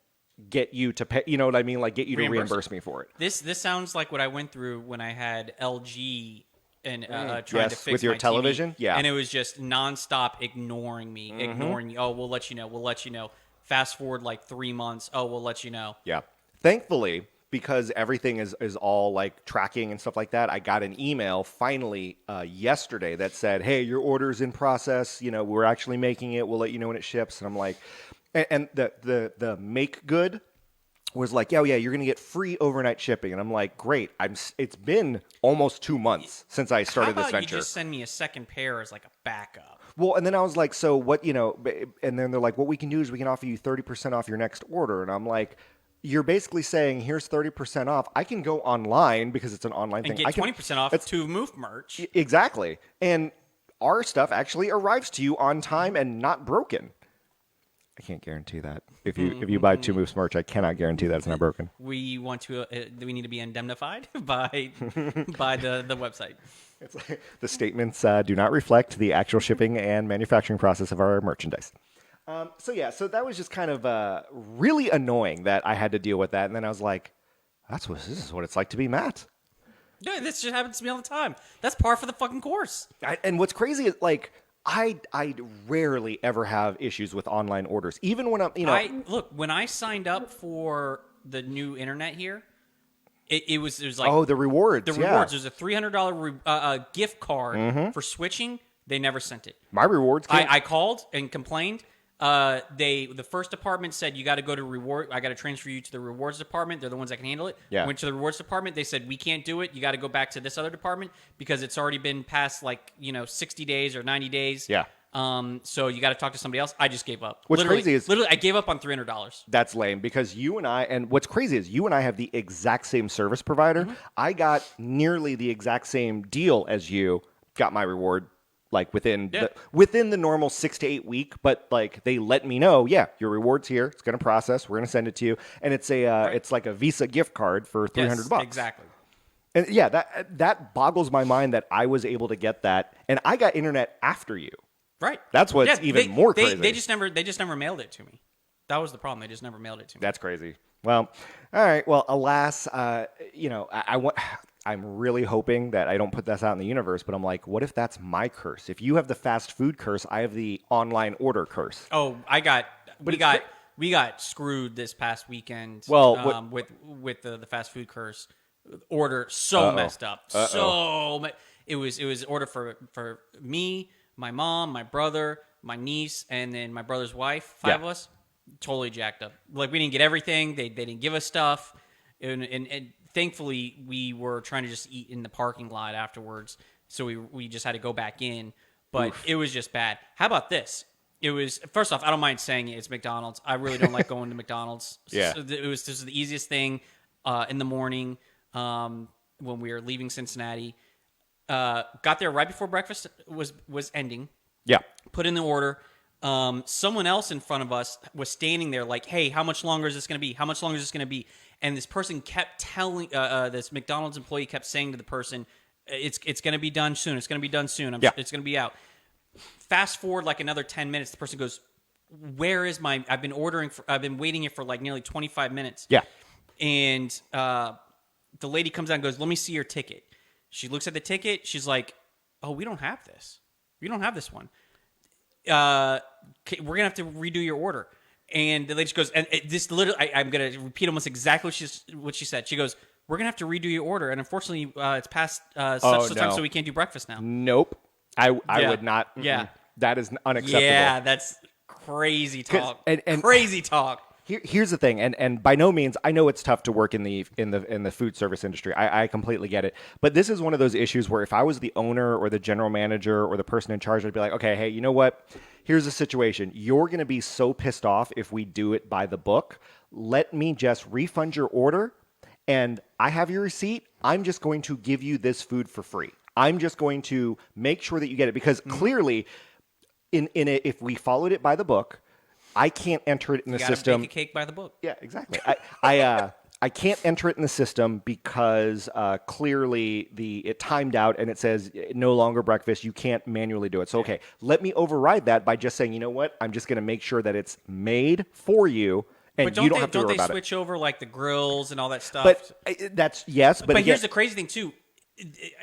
get you to pay, you know what I mean? Like, get you to reimburse me for it. This sounds like what I went through when I had LG and trying to fix with your my television. TV. Yeah, and it was just nonstop ignoring me. Oh, we'll let you know. Fast forward like 3 months. Oh, we'll let you know. Yeah. Thankfully, because everything is all like tracking and stuff like that, I got an email finally yesterday that said, hey, your order's in process. We're actually making it. We'll let you know when it ships. And I'm like, and the make good was like, yeah, you're going to get free overnight shipping. And I'm like, great. It's been almost 2 months since I started this venture. How about you just send me a second pair as like a backup? Well, and then I was like, so what, and then they're like, what we can do is we can offer you 30% off your next order. And I'm like, you're basically saying, here's 30% off. I can go online because it's an online thing. And get 20% off to Move merch. Exactly. And our stuff actually arrives to you on time and not broken. I can't guarantee that. If you buy 2 Moves merch, I cannot guarantee that it's not broken. We need to be indemnified by the website. It's like, the statements do not reflect the actual shipping and manufacturing process of our merchandise. So that was just kind of really annoying that I had to deal with that. And then I was like, this is what it's like to be Matt. Yeah, this just happens to me all the time. That's par for the fucking course. And what's crazy is like, I rarely ever have issues with online orders, even when I'm, look, when I signed up for the new internet here, it was like, the rewards. The rewards. There's a $300 gift card for switching. They never sent it. My rewards came. I called and complained. The first department said you got to go to reward. I got to transfer you to the rewards department. They're the ones that can handle it. Yeah. Went to the rewards department. They said we can't do it. You got to go back to this other department because it's already been past 60 days or 90 days. Yeah. So you got to talk to somebody else. I just gave up. What's crazy is literally I gave up on $300. That's lame because you and I, and what's crazy is you and I have the exact same service provider. Mm-hmm. I got nearly the exact same deal as you. Got my reward like within the normal 6 to 8 week, but like they let me know, yeah, your reward's here. It's going to process. We're going to send it to you, and it's it's like a Visa gift card for $300. Yes, exactly. And yeah, that boggles my mind that I was able to get that, and I got internet after you. Right. That's what's even more crazy. They just never mailed it to me. That was the problem. They just never mailed it to me. That's crazy. Well, all right. Well, alas, I'm really hoping that I don't put this out in the universe, but I'm like, what if that's my curse? If you have the fast food curse, I have the online order curse. Oh, we got screwed this past weekend. Well, with the fast food curse order messed up. It was order for me, my mom, my brother, my niece, and then my brother's wife. 5 of us. Totally jacked up. Like we didn't get everything. They didn't give us stuff, and thankfully we were trying to just eat in the parking lot afterwards. So we just had to go back in, but It was just bad. How about this? It was first off, I don't mind saying it. It's McDonald's. I really don't like going to McDonald's. Yeah, so this was the easiest thing in the morning when we were leaving Cincinnati. Got there right before breakfast was ending. Yeah, put in the order. Someone else in front of us was standing there like, hey, how much longer is this going to be? How much longer is this going to be? And this person kept telling, this McDonald's employee kept saying to the person, it's going to be done soon. It's going to be done soon. It's going to be out. Fast forward like another 10 minutes. The person goes, where is my, I've been waiting here for like nearly 25 minutes. Yeah. And the lady comes out and goes, let me see your ticket. She looks at the ticket. She's like, oh, we don't have this. We don't have this one. We're gonna have to redo your order. And the lady just goes, and this literally, I'm gonna repeat almost exactly what she said. She goes, we're gonna have to redo your order, and unfortunately, it's past such time, so we can't do breakfast now. Nope, I would not. Yeah, that is unacceptable. Yeah, that's crazy talk. And crazy talk. Here's the thing, and by no means, I know it's tough to work in the food service industry. I completely get it, but this is one of those issues where if I was the owner or the general manager or the person in charge, I'd be like, okay, hey, you know what? Here's the situation. You're going to be so pissed off if we do it by the book. Let me just refund your order, and I have your receipt. I'm just going to give you this food for free. I'm just going to make sure that you get it because clearly, if we followed it by the book. I can't enter it in the system. Bake a cake by the book. Yeah, exactly. I can't enter it in the system because clearly it timed out and it says no longer breakfast. You can't manually do it. So okay, let me override that by just saying, you know what? I'm just going to make sure that it's made for you, and you don't have to worry about it. Don't they switch over like the grills and all that stuff? But that's yes. But again, here's the crazy thing too.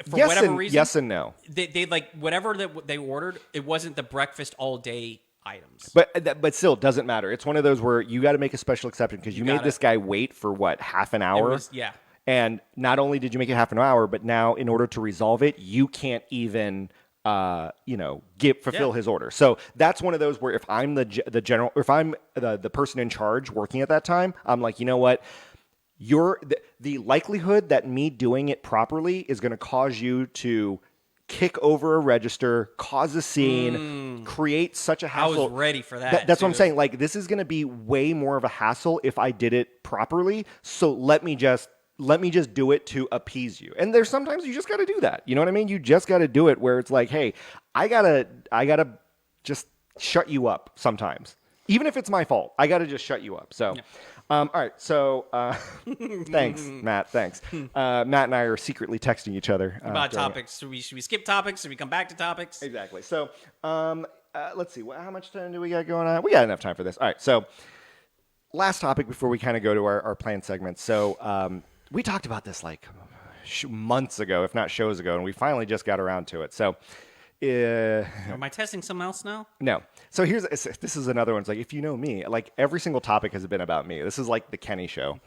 For yes whatever and, reason, yes and no. They like whatever that they ordered. It wasn't the breakfast all day items. But still, it doesn't matter. It's one of those where you got to make a special exception because you made this guy wait for what, half an hour? Yeah. And not only did you make it half an hour, but now in order to resolve it, you can't even fulfill his order. So that's one of those where if I'm the general, or if I'm the person in charge working at that time, I'm like, you know what? The likelihood that me doing it properly is going to cause you to kick over a register, cause a scene, create such a hassle. I was ready for that. That's what I'm saying. Like, this is going to be way more of a hassle if I did it properly. So let me just do it to appease you. And there's sometimes you just got to do that. You know what I mean? You just got to do it where it's like, hey, I gotta just shut you up sometimes. Even if it's my fault, I got to just shut you up. So, all right. So, thanks, Matt. Thanks. Matt and I are secretly texting each other about topics. Should we skip topics? Should we come back to topics? Exactly. So, let's see. How much time do we got going on? We got enough time for this. All right. So, last topic before we kind of go to our planned segments. So, we talked about this like months ago, if not shows ago, and we finally just got around to it. So. Am I testing something else now? No. So this is another one. It's like, if you know me, like every single topic has been about me. This is like the Kenny show.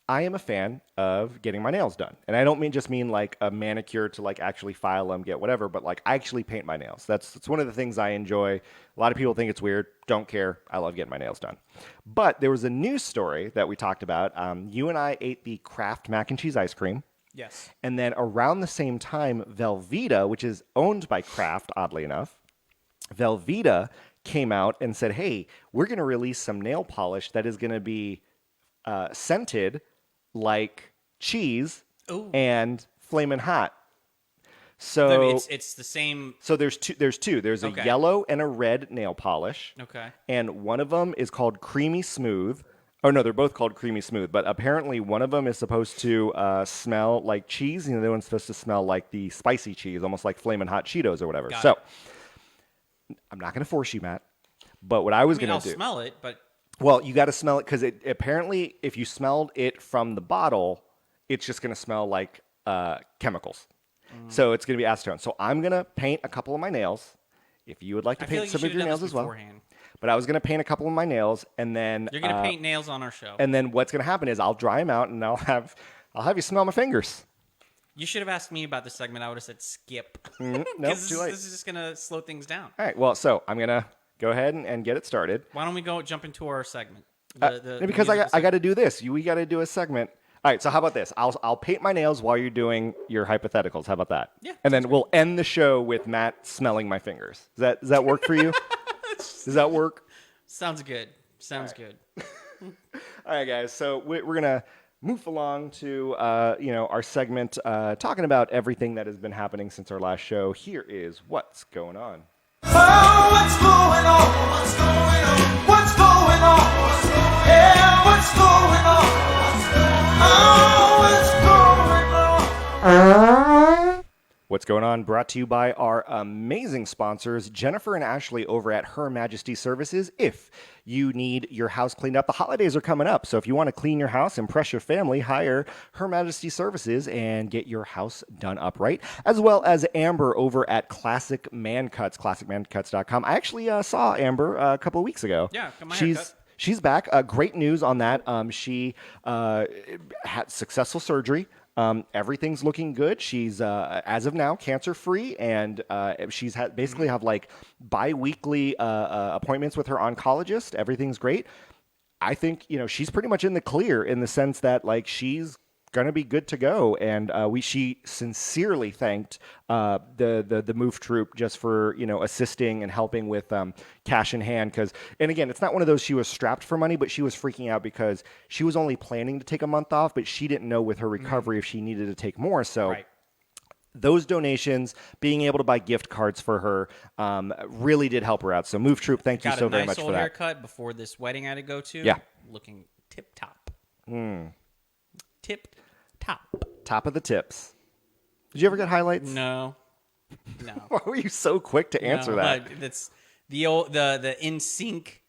I am a fan of getting my nails done. And I don't mean like a manicure to like actually file them, get whatever, but like I actually paint my nails. That's one of the things I enjoy. A lot of people think it's weird. Don't care. I love getting my nails done. But there was a news story that we talked about. You and I ate the Kraft mac and cheese ice cream. Yes. And then around the same time, Velveeta, which is owned by Kraft, oddly enough, Velveeta came out and said, hey, we're going to release some nail polish that is going to be scented like cheese and flamin' hot. So I mean, it's the same. So there's two. There's a yellow and a red nail polish. Okay. And one of them is called Creamy Smooth. Oh no, they're both called Creamy Smooth. But apparently one of them is supposed to smell like cheese, and the other one's supposed to smell like the spicy cheese, almost like flamin' hot Cheetos or whatever. So I'm not going to force you, Matt. But what I was going to do. I'll smell it, but. Well, you got to smell it because it apparently, if you smelled it from the bottle, it's just going to smell like chemicals. So it's going to be acetone. So I'm going to paint a couple of my nails. If you would like to paint some of your nails as well. But I was going to paint a couple of my nails, and then you're going to paint nails on our show. And then what's going to happen is I'll dry them out, and I'll have you smell my fingers. You should have asked me about this segment. I would have said skip. Nope, too late. This is just going to slow things down. All right. Well, so I'm going to go ahead and get it started. Why don't we jump into our segment? Because I got to do this. We got to do a segment. All right. So how about this? I'll paint my nails while you're doing your hypotheticals. How about that? Yeah. And then we'll end the show with Matt smelling my fingers. Does that work for you? Does that work? Sounds good. Good. All right, guys. So we're gonna move along to our segment talking about everything that has been happening since our last show. Here is what's going on. Oh, what's going on? What's going on? What's going on? Yeah, what's going on? Oh, what's going on? What's going on? Brought to you by our amazing sponsors, Jennifer and Ashley over at Her Majesty Services. If you need your house cleaned up, the holidays are coming up. So if you want to clean your house, impress your family, hire Her Majesty Services and get your house done up right. As well as Amber over at Classic Man Cuts, classicmancuts.com. I actually saw Amber a couple of weeks ago. Yeah, got my haircut. She's back. Great news on that. She had successful surgery. Everything's looking good. She's, as of now, cancer-free, and she's basically have like bi-weekly appointments with her oncologist. Everything's great. I think, she's pretty much in the clear in the sense that like she's going to be good to go. And she sincerely thanked the Move Troop just for, assisting and helping with cash in hand. And again, it's not one of those she was strapped for money, but she was freaking out because she was only planning to take a month off, but she didn't know with her recovery if she needed to take more. So those donations, being able to buy gift cards for her, really did help her out. So Move Troop, thank you so very much for that. Got a nice old haircut before this wedding I had to go to. Yeah. Looking tip-top. Tip-top. Top of the tips. Did you ever get highlights? No. Why were you so quick to answer that? That's the old the in sync.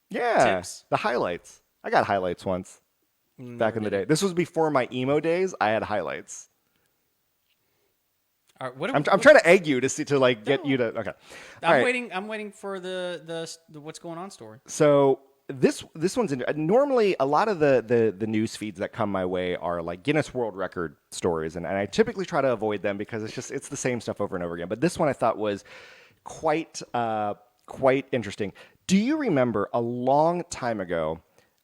Yeah, tips. The highlights. I got highlights once back in the day. This was before my emo days. I had highlights. All right, I'm trying to egg you to get you to. Okay. I'm waiting for the what's going on story. So this one's normally a lot of the news feeds that come my way are like Guinness World Record stories, and I typically try to avoid them because it's the same stuff over and over again. But this one I thought was quite interesting. Do you remember a long time ago?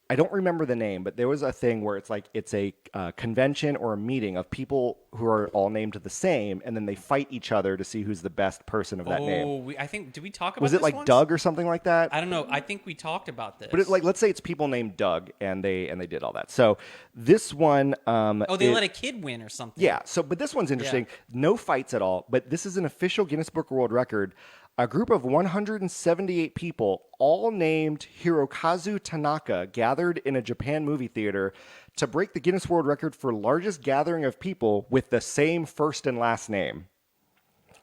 I don't remember the name, but there was a thing where it's a convention or a meeting of people who are all named the same, and then they fight each other to see who's the best person of that name. I think, did we talk about was this it like once? Doug or something like that? I don't know. I think we talked about this. But let's say it's people named Doug, and they did all that. So this one, they let a kid win or something. Yeah. So, but this one's interesting. Yeah. No fights at all. But this is an official Guinness Book of World Record. A group of 178 people, all named Hirokazu Tanaka, gathered in a Japan movie theater to break the Guinness World Record for largest gathering of people with the same first and last name.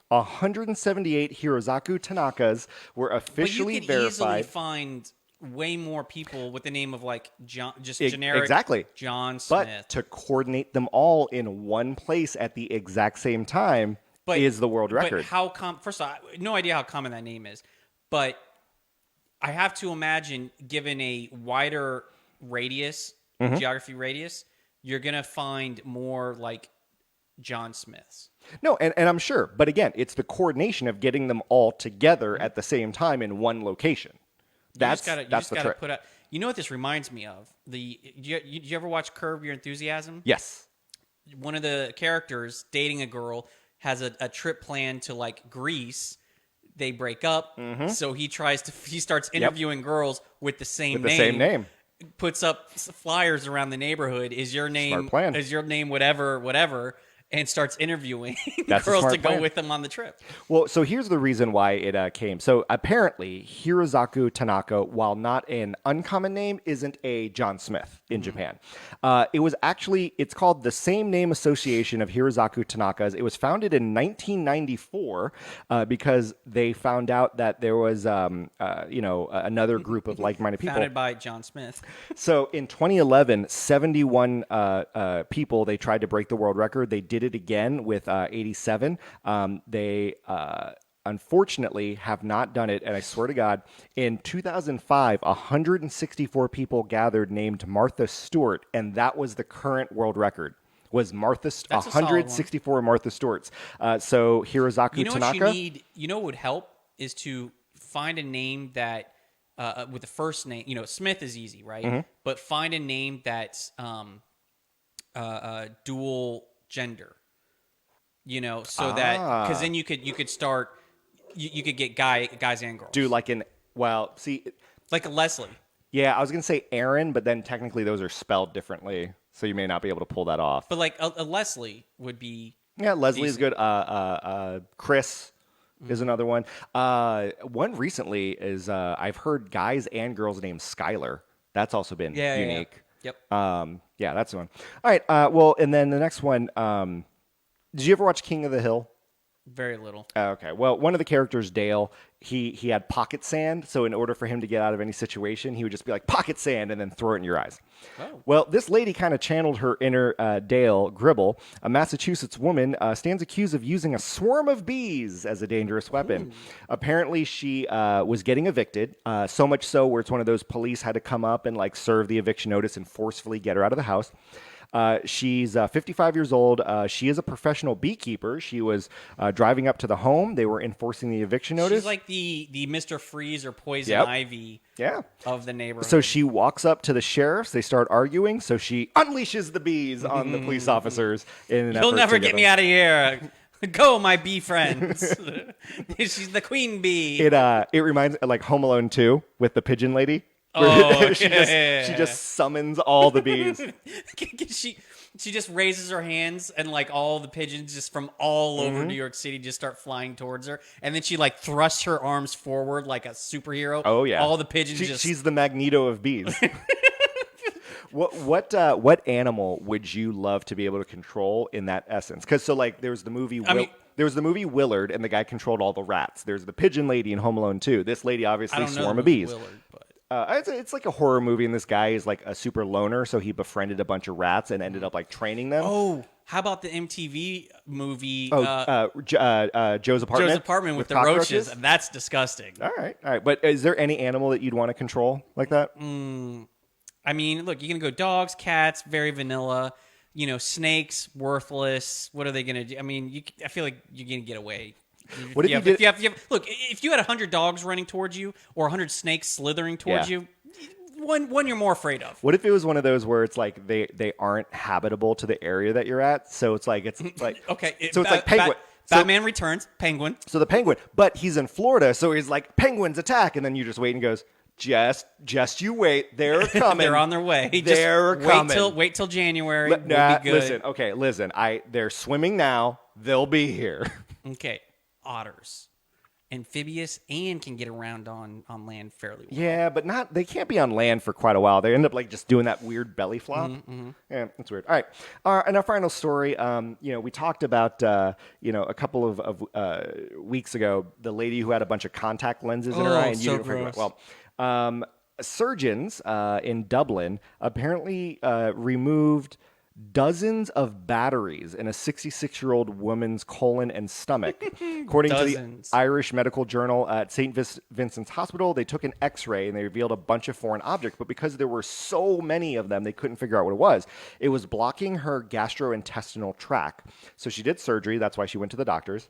178 Hirokazu Tanakas were officially verified. But you could easily find way more people with the name of like John, just generic exactly. John Smith. But to coordinate them all in one place at the exact same time is the world record. But first of all, no idea how common that name is. But I have to imagine, given a wider radius, geography radius, you're gonna find more like John Smiths. No, and I'm sure. But again, it's the coordination of getting them all together at the same time in one location. That's You just the gotta trick. put out. You know what this reminds me of? You ever watch Curb Your Enthusiasm? Yes. One of the characters dating a girl has a trip planned to like Greece. They break up, so he starts interviewing girls with the same With the same name. Puts up flyers around the neighborhood. Is your name Smart plan. Is your name whatever? And starts interviewing That's a girls smart to go plan. with them on the trip. Well, so here's the reason why it came. So apparently, Hirozaku Tanaka, while not an uncommon name, isn't a John Smith in Japan. It's called the Same Name Association of Hirozaku Tanakas. It was founded in 1994 because they found out that there was, another group of like-minded people. Founded by John Smith. So in 2011, 71 people, they tried to break the world record. They did it again with 87. They unfortunately have not done it. And I swear to God, in 2005, 164 people gathered named Martha Stewart. And that was the current world record. Was That's a solid one. 164 Martha Stewarts. So Hirozaku You know Tanaka. what you need? You know what would help is to find a name that with the first name. You know, Smith is easy, right? Mm-hmm. But find a name that's dual gender. You know, so that because then you could start. You could get guys and girls. Do like like a Leslie. yeah, I was going to say Aaron, but then technically those are spelled differently. So you may not be able to pull that off. But like a Leslie would be. Yeah, Leslie is decent. good. Chris is another one. One recently is I've heard guys and girls named Skylar. That's also been unique. Yep. Yeah, that's the one. All right. Well, and then the next one. Did you ever watch King of the Hill? Very little. Okay. Well, one of the characters, Dale, he had pocket sand. So in order for him to get out of any situation, he would just be like, pocket sand, and then throw it in your eyes. Oh. Well, this lady kind of channeled her inner Dale Gribble. A Massachusetts woman stands accused of using a swarm of bees as a dangerous weapon. Apparently, she was getting evicted, so much so where it's one of those police had to come up and like serve the eviction notice and forcefully get her out of the house. She's 55 years old. She is a professional beekeeper. She was driving up to the home. They were enforcing the eviction notice. She's like the Mr. Freeze or Poison Yep. Ivy Yeah. of the neighborhood. So she walks up to the sheriffs. They start arguing. So she unleashes the bees on the police officers. In an You'll effort never to get me them. out of here. Go, my bee friends. She's the queen bee. It reminds like Home Alone 2 with the pigeon lady. Oh, she yeah. just summons all the bees. she just raises her hands and like all the pigeons just from all over Mm-hmm. New York City just start flying towards her, and then she like thrusts her arms forward like a superhero. Oh yeah, all the pigeons She's the Magneto of bees. What animal would you love to be able to control in that essence? Because there was the movie. There was the movie Willard, and the guy controlled all the rats. There's the pigeon lady in Home Alone 2. This lady I obviously don't know swarm the of movie bees. Willard, but It's like a horror movie, and this guy is like a super loner, so he befriended a bunch of rats and ended up like training them. oh, how about the MTV movie? Joe's Apartment. Joe's Apartment with the cockroaches? roaches. That's disgusting. All right. But is there any animal that you'd want to control like that? I mean, look, you're gonna go dogs, cats, very vanilla. You know, snakes, worthless. What are they gonna do? I mean, I feel like you're gonna get away. What if you did? Look, if you had 100 dogs running towards you or 100 snakes slithering towards Yeah. you, one you're more afraid of. What if it was one of those where it's like they aren't habitable to the area that you're at? So it's like Okay, So it's like penguin. So- Batman Returns, penguin. So the penguin, but he's in Florida, so he's like penguins attack, and then you just wait and goes, just you wait, they're coming. They're on their way. They're Just coming. Wait till January. Li- We'll nah, be good. listen. They're swimming now. They'll be here. Okay, otters, amphibious, and can get around on land fairly well. Yeah, but they can't be on land for quite a while. They end up like just doing that weird belly flop. Yeah, that's weird. All right. And our final story, we talked about, a couple of weeks ago, the lady who had a bunch of contact lenses in her eye. And you so didn't forget gross. surgeons in Dublin apparently removed dozens of batteries in a 66-year-old woman's colon and stomach. According to the Dozens. Irish Medical Journal at St. Vincent's Hospital, they took an x-ray and they revealed a bunch of foreign objects, but because there were so many of them, they couldn't figure out what it was. It was blocking her gastrointestinal tract. So she did surgery. That's why she went to the doctors.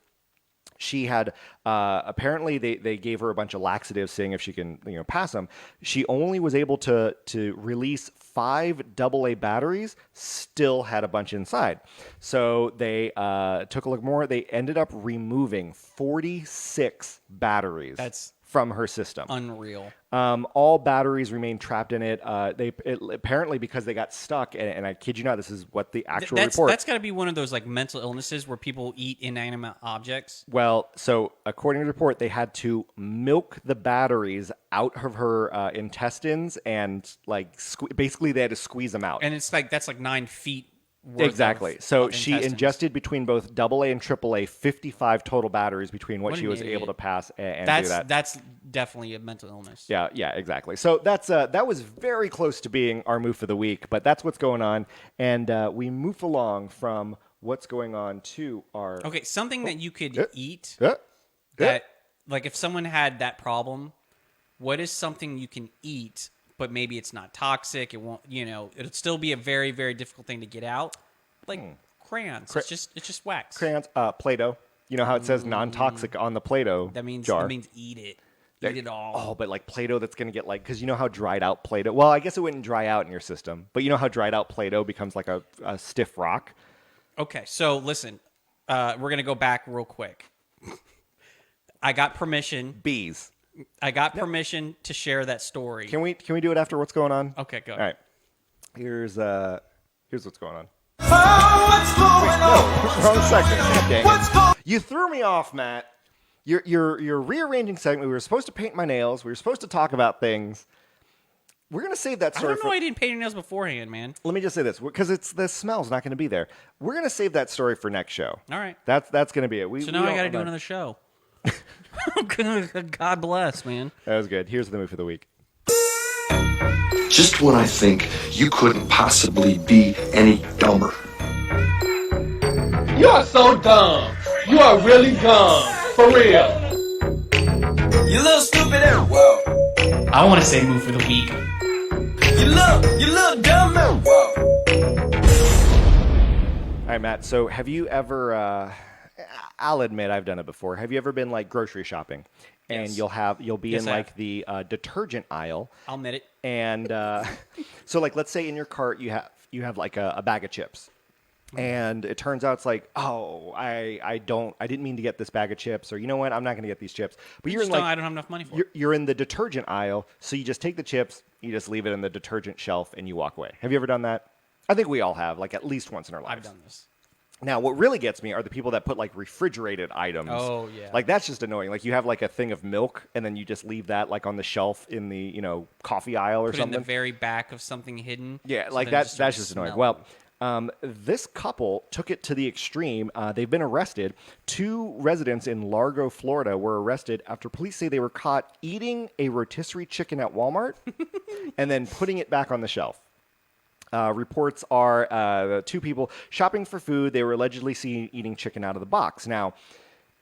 She had apparently they gave her a bunch of laxatives, saying if she can pass them. She only was able to release 5 AA batteries. Still had a bunch inside. So they took a look more. They ended up removing 46 batteries. That's from her system. Unreal. All batteries remain trapped in it. Apparently because they got stuck, and I kid you not, this is what the actual report. That's got to be one of those like mental illnesses where people eat inanimate objects. Well, so according to the report, they had to milk the batteries out of her intestines, and like basically they had to squeeze them out. And it's like that's like 9 feet. Worth Exactly. of So she intestines. ingested between both AA and AAA 55 total batteries between what she was able to pass and do that. That's definitely a mental illness. Yeah, exactly. So that's that was very close to being our move for the week, but that's what's going on, and we move along from what's going on to our. Okay, something that you could eat. Yeah. That like if someone had that problem, what is something you can eat? But maybe it's not toxic. It won't, it'll still be a very, very difficult thing to get out. Like crayons. It's just wax. Crayons, Play-Doh. You know how it says non-toxic on the Play-Doh That means jar? it means eat it. Eat it all. Oh, but like Play-Doh that's going to get like, because you know how dried out Play-Doh, well, I guess it wouldn't dry out in your system, but you know how dried out Play-Doh becomes like a stiff rock? Okay, so listen, we're going to go back real quick. I got permission. Bees. I got permission to share that story. Can we do it after what's going on? Okay, go All ahead. right. Here's what's going on. Oh, what's going on? Wrong segment. God dang it. What's going You threw me off, Matt. You're rearranging segment. We were supposed to paint my nails. We were supposed to talk about things. We're gonna save that I story. don't know. I didn't paint your nails beforehand, man. Let me just say this, because the smell's not going to be there. We're gonna save that story for next show. All right. That's gonna be it. So now I got to do another show. God bless, man. That was good. Here's the move for the week. Just when I think you couldn't possibly be any dumber. You are so dumb. You are really dumb. For real. You little stupid and whoa. I want to say move for the week. You little dumb and whoa. All right, Matt. So have you ever? I'll admit I've done it before. Have you ever been like grocery shopping, and Yes. you'll be Yes, in I like have. the detergent aisle, I'll admit it. and so like let's say in your cart you have like a bag of chips. And it turns out it's like, oh, I didn't mean to get this bag of chips, or you know what, I'm not going to get these chips. But you're in I like don't have enough money for it. you're in the detergent aisle, so you just take the chips, you just leave it in the detergent shelf, and you walk away. Have you ever done that? I think we all have, like at least once in our lives. I've done this. Now, what really gets me are the people that put like refrigerated items. Oh, yeah. Like that's just annoying. Like you have like a thing of milk, and then you just leave that like on the shelf in the coffee aisle or Put it in something. the very back of something hidden. Yeah, so like then it that's starts just annoying. smelling. Well, this couple took it to the extreme. They've been arrested. 2 residents in Largo, Florida, were arrested after police say they were caught eating a rotisserie chicken at Walmart and then putting it back on the shelf. Reports are 2 people shopping for food. They were allegedly seen eating chicken out of the box. Now,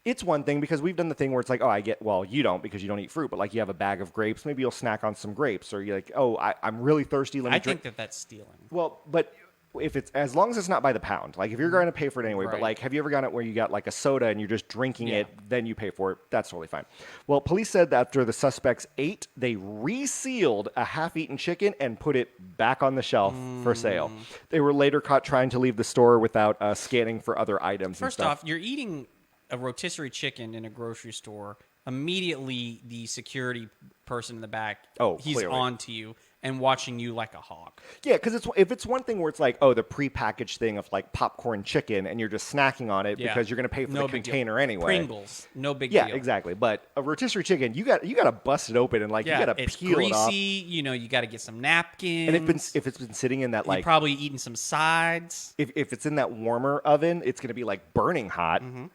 it's one thing because we've done the thing where it's like, oh, you don't because you don't eat fruit, but like you have a bag of grapes, maybe you'll snack on some grapes, or you're like, oh, I'm really thirsty. Let me I drink. think that's stealing. Well, but if it's as long as it's not by the pound, like if you're going to pay for it anyway, but Right. like, have you ever gotten it where you got like a soda and you're just drinking Yeah. it, then you pay for it? That's totally fine. Well, police said that after the suspects ate, they resealed a half-eaten chicken and put it back on the shelf for sale. They were later caught trying to leave the store without scanning for other items. First and stuff. off, you're eating a rotisserie chicken in a grocery store. Immediately, the security person in the back, he's clearly. on to you and watching you like a hawk. Yeah, because if it's one thing where it's like, oh, the prepackaged thing of like popcorn chicken, and you're just snacking on it Yeah. because you're going to pay for No the big deal. container anyway. Pringles, no big Yeah, deal. exactly. But a rotisserie chicken, you got to bust it open and like Yeah, you got to it's peel greasy. it off. You got to get some napkins. And if it's been sitting in that you're like probably eating some sides. if it's in that warmer oven, it's going to be like burning hot and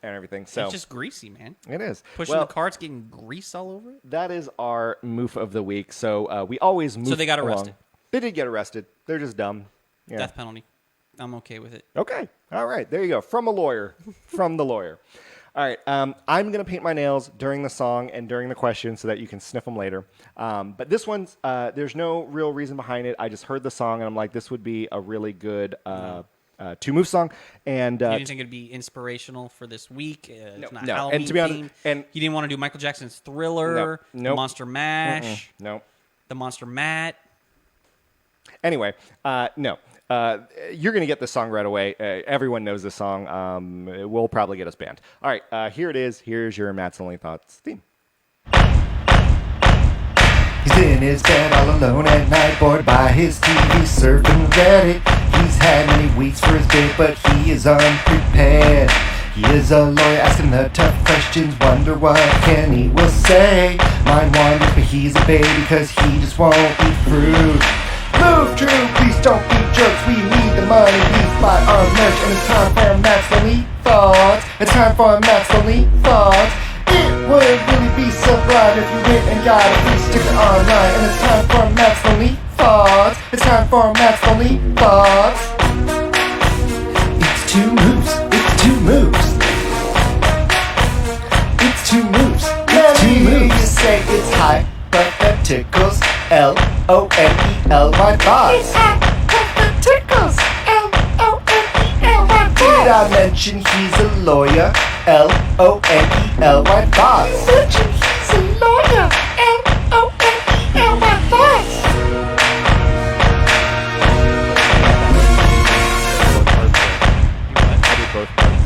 everything. So It's just greasy, man. it is Pushing well, the carts, getting grease all over it. that is our moof of the week. So we always move. they got along. arrested. They did get arrested. They're just dumb. Yeah. Death penalty. I'm okay with it. Okay. All right. There you go. From a lawyer. From the lawyer. All right. I'm going to paint my nails during the song and during the question so that you can sniff them later. But this one's, there's no real reason behind it. I just heard the song and I'm like, this would be a really good two-move song. And You didn't think it'd be inspirational for this week? It's not no. Halloween And to be honest, themed. and you didn't want to do Michael Jackson's Thriller, No. the Nope. Monster Mash, no. the Monster Matt. Anyway, no. You're going to get this song right away. Everyone knows this song. It will probably get us banned. All right, here it is. Here's your Matt's Only Thoughts theme. He's in his bed all alone at night, bored by his TV, surfing Reddit. He's had many weeks for his bid, but he is unprepared. He is a lawyer asking the tough questions, wonder what Kenny will say. Mind wanders, but he's a baby, cause he just won't eat fruit. Move true, please don't be jerks, we need the money, please buy our merch. And it's time for Matt's Only Thoughts. It's time for Matt's Only Thoughts. It would really be sublime if you went and got a free sticker online. And it's time for Matt's Only Thoughts. It's time for Matt's Only Thoughts. It's two moves. It's two moves. It's two moves. It's two moves. You say it's hypotheticals. L-O-N-E-L-Y thoughts. It's hypotheticals. L-O-N-E-L-Y thoughts. Did I mention he's a lawyer? L-O-N-E-L-Y thoughts. Mention he's a lawyer. L-O-N-E-L-Y thoughts. I did both parts.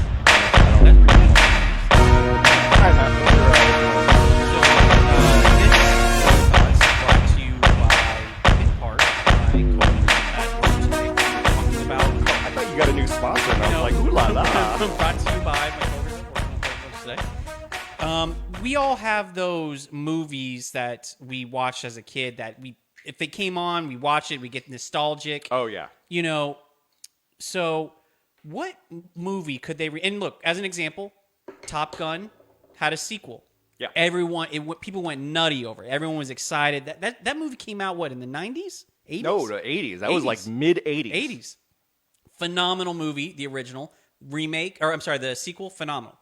I thought you got a new sponsor, and I was like, ooh la la. Brought to you by my we all have those movies that we watched as a kid that if they came on, we watch it, we get nostalgic. Oh, yeah. You know, so what movie could they and look, as an example, Top Gun had a sequel. Yeah. People went nutty over it. Everyone was excited. That movie came out, what, in the 90s? 80s? No, the 80s. That was like mid-80s. 80s. Phenomenal movie, the original. The sequel, phenomenal.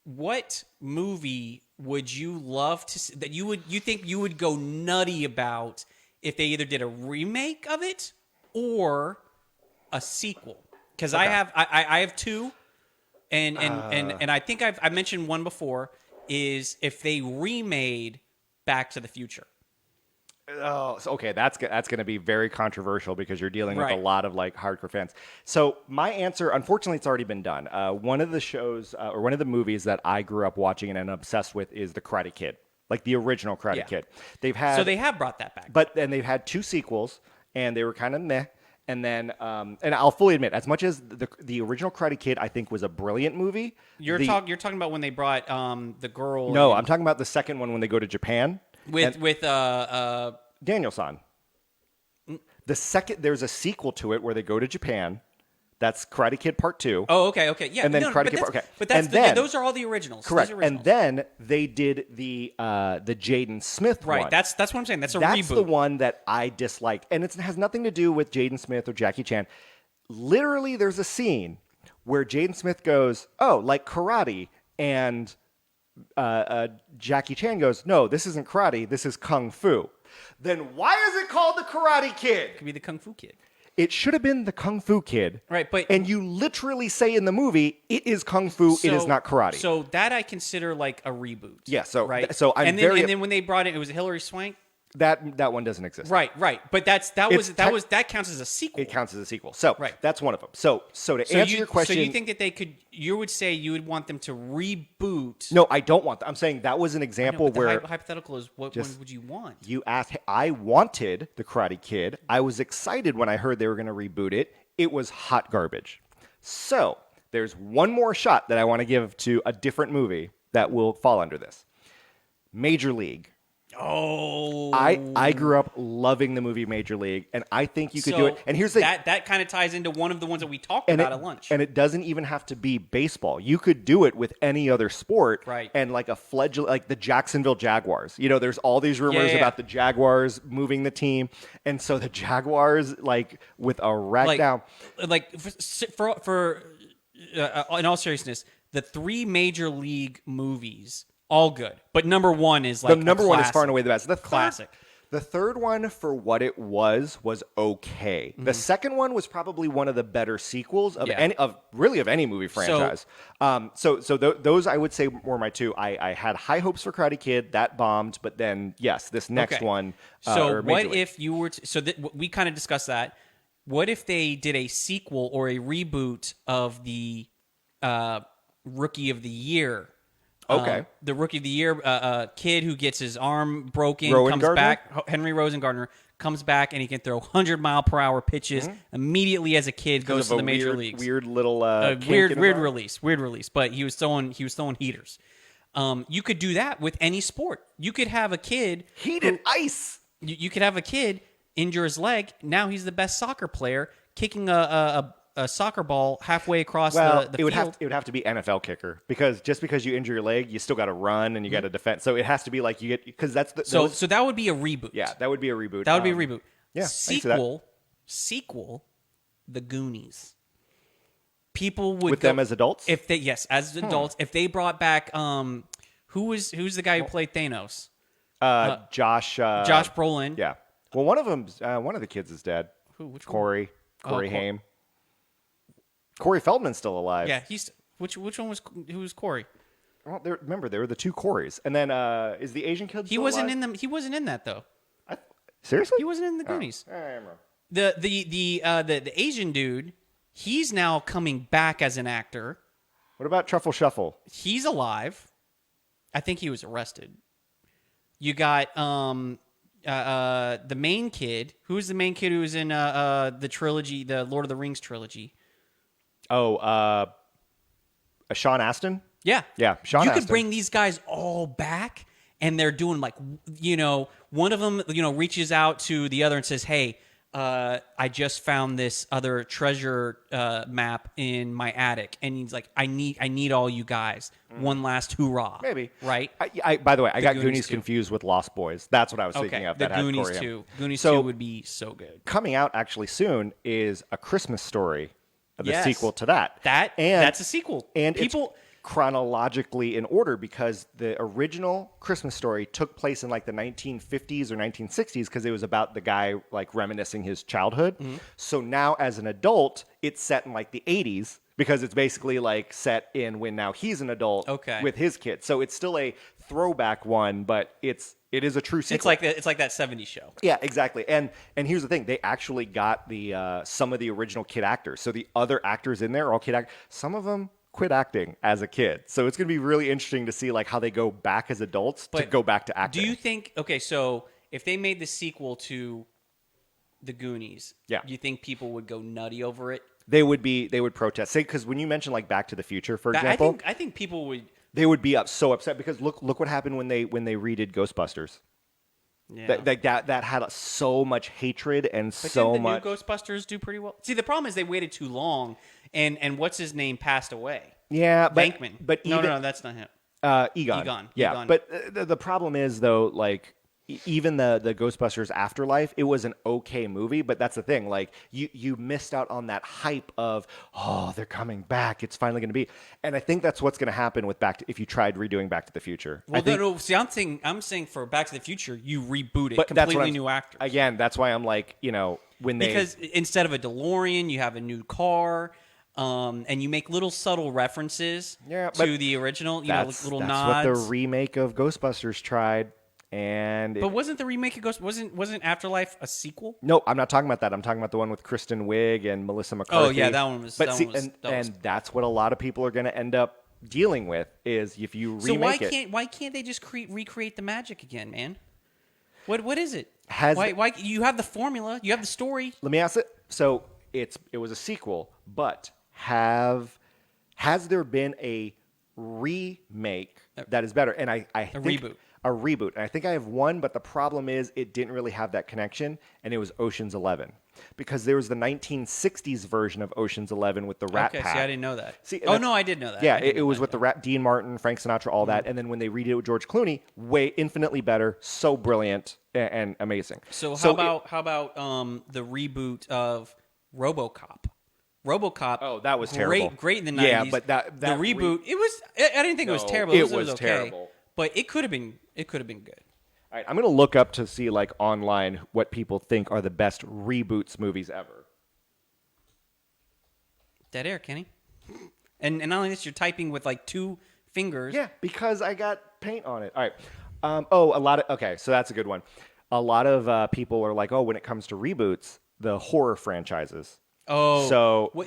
What movie would you love to see, that you think you would go nutty about if they either did a remake of it or a sequel? Because I have two, and I think I mentioned one before, is if they remade Back to the Future. Oh, so, okay. That's going to be very controversial because you're dealing with Right. a lot of like hardcore fans. So my answer, unfortunately, it's already been done. One of the shows or one of the movies that I grew up watching and obsessed with is The Karate Kid, like the original Karate Kid. They have brought that back, and they've had two sequels, and they were kind of meh. And then, and I'll fully admit, as much as the original Karate Kid, I think was a brilliant movie. You're talking about when they brought the girl. No, I'm talking about the second one when they go to Japan with Daniel-san. There's a sequel to it where they go to Japan. That's Karate Kid Part 2. Oh, okay, yeah. And then Karate Kid Part. Okay, but those are all the originals. Correct. Those are originals. And then they did the Jaden Smith one. Right. That's what I'm saying. That's That's reboot. the one that I disliked, and it has nothing to do with Jaden Smith or Jackie Chan. Literally, there's a scene where Jaden Smith goes, "Oh, like karate," and Jackie Chan goes, "No, this isn't karate. This is kung fu." Then why is it called the Karate Kid? It could be the Kung Fu Kid. It should have been the Kung Fu Kid. Right, and you literally say in the movie, it is Kung Fu, it is not karate. So that I consider like a reboot. Yeah, so right. so I'm and then, very and then when they brought it was Hilary Swank. That one doesn't exist. Right. But that counts as a sequel. It counts as a sequel. So right. That's one of them. So to answer your question, so you think that they could? You would say you would want them to reboot? No, I don't want that. I'm saying that was an example where the hypothetical is what one would you want? You asked. I wanted the Karate Kid. I was excited when I heard they were going to reboot it. It was hot garbage. So there's one more shot that I want to give to a different movie that will fall under this. Major League. Oh, I grew up loving the movie Major League, and I think you could do it. And here's the that kind of ties into one of the ones that we talked about at lunch. And it doesn't even have to be baseball. You could do it with any other sport. Right. And like like the Jacksonville Jaguars. You know, there's all these rumors about the Jaguars moving the team, and so the Jaguars, like with a rack down, for in all seriousness, the 3 Major League movies. All good, but number 1 is like the number 1 is far and away the best. The classic. The third one, for what it was okay. The second one was probably one of the better sequels of any movie franchise. Those I would say were my 2. I had high hopes for Karate Kid, that bombed, but then yes, this next one. So what if you were we kind of discussed that. What if they did a sequel or a reboot of the Rookie of the Year? Okay. The Rookie of the Year kid who gets his arm broken comes back. Henry Rosengartner comes back and he can throw 100-mile-per-hour pitches immediately as a kid. Goes to the major leagues. Weird little weird release. But he was throwing heaters. You could do that with any sport. You could have a kid heated ice. You could have a kid injure his leg. Now he's the best soccer player, kicking a soccer ball halfway across the field. It would have to be NFL kicker, because just because you injure your leg, you still got to run and you got to defend. So it has to be like you get, because that's the so that would be a reboot. Yeah, that would be a reboot. That would be a reboot. Yeah, sequel, The Goonies. People would with them as adults. If they as adults. If they brought back who's the guy who played Thanos? Josh Brolin. Yeah. Well, one of the kids is dead. Who? Which Corey Haim. Corey Feldman's still alive. Yeah, which one was Corey? Well, remember there were the 2 Coreys, and then is the Asian kid? He wasn't in them. He wasn't in that though. Seriously, he wasn't in the Goonies. I remember. The Asian dude, he's now coming back as an actor. What about Truffle Shuffle? He's alive. I think he was arrested. You got the main kid. Who's the main kid who was in the trilogy, the Lord of the Rings trilogy? Oh, Sean Astin? Yeah. Yeah, Sean Astin. You could bring these guys all back, and they're doing like, one of them, reaches out to the other and says, hey, I just found this other treasure map in my attic. And he's like, I need all you guys. One last hoorah. Maybe. Right? By the way, I got Goonies confused with Lost Boys. That's what I was thinking of. The that Goonies had 2. Goonies 2 would be so good. Coming out actually soon is A Christmas Story. The sequel to that. That's a sequel. And people chronologically in order, because the original Christmas Story took place in like the 1950s or 1960s, because it was about the guy like reminiscing his childhood. So now as an adult, it's set in like the 80s, because it's basically like set in when now he's an adult with his kids. So it's still a throwback one, but it is a true sequel. It's like that 70s show. Yeah, exactly. And here's the thing: they actually got the some of the original kid actors. So the other actors in there are all kid actors. Some of them quit acting as a kid. So it's going to be really interesting to see like how they go back as adults to go back to acting. Do you think? Okay, so if they made the sequel to The Goonies, you think people would go nutty over it? They would protest. Say, because when you mention like Back to the Future, for example, I think people would. They would be so upset, because look what happened when they redid Ghostbusters. Yeah. That had so much hatred and but so didn't the much. New Ghostbusters do pretty well? See, the problem is they waited too long, and what's his name passed away. Yeah, Bankman. But no, that's not him. Egon. Yeah, but the problem is though, like even the Ghostbusters Afterlife, it was an okay movie, but that's the thing. Like you missed out on that hype of, oh, they're coming back. It's finally going to be. And I think that's what's going to happen with if you tried redoing Back to the Future. Well, no. See, I'm saying for Back to the Future, you reboot it, completely new actors. Again, that's why I'm like, because instead of a DeLorean, you have a new car. And you make little subtle references to the original, little nods. That's what the remake of Ghostbusters tried. But wasn't the remake of wasn't Afterlife a sequel? No, I'm not talking about that. I'm talking about the one with Kristen Wiig and Melissa McCarthy. Oh yeah, that one was. And that's what a lot of people are going to end up dealing with is if you remake it. So why can't they just recreate the magic again, man? What is it? Why you have the formula, you have the story. Let me ask it. So it was a sequel, but has there been a remake that is better? And I think reboot. a reboot. And I think I have one, but the problem is it didn't really have that connection, and it was Ocean's 11. Because there was the 1960s version of Ocean's 11 with the Rat Pack. See, I didn't know that. See, oh, no, I did know that. Yeah, I did it know was that, with the Rat, Dean Martin, Frank Sinatra, all that. And then when they redid it with George Clooney, way infinitely better, so brilliant and amazing. So how about the reboot of RoboCop? RoboCop. Oh, that was terrible. Great in the 90s. Yeah, but that the reboot. It was. I didn't think it was terrible. It was was okay, terrible. but it could have been. It could have been good. All right, I'm going to look up to see, like, online what people think are the best reboots movies ever. Dead air, Kenny. And not only this, you're typing with, like, 2 fingers. Yeah, because I got paint on it. All right. Okay, so that's a good one. A lot of people are like, oh, when it comes to reboots, the horror franchises. Oh.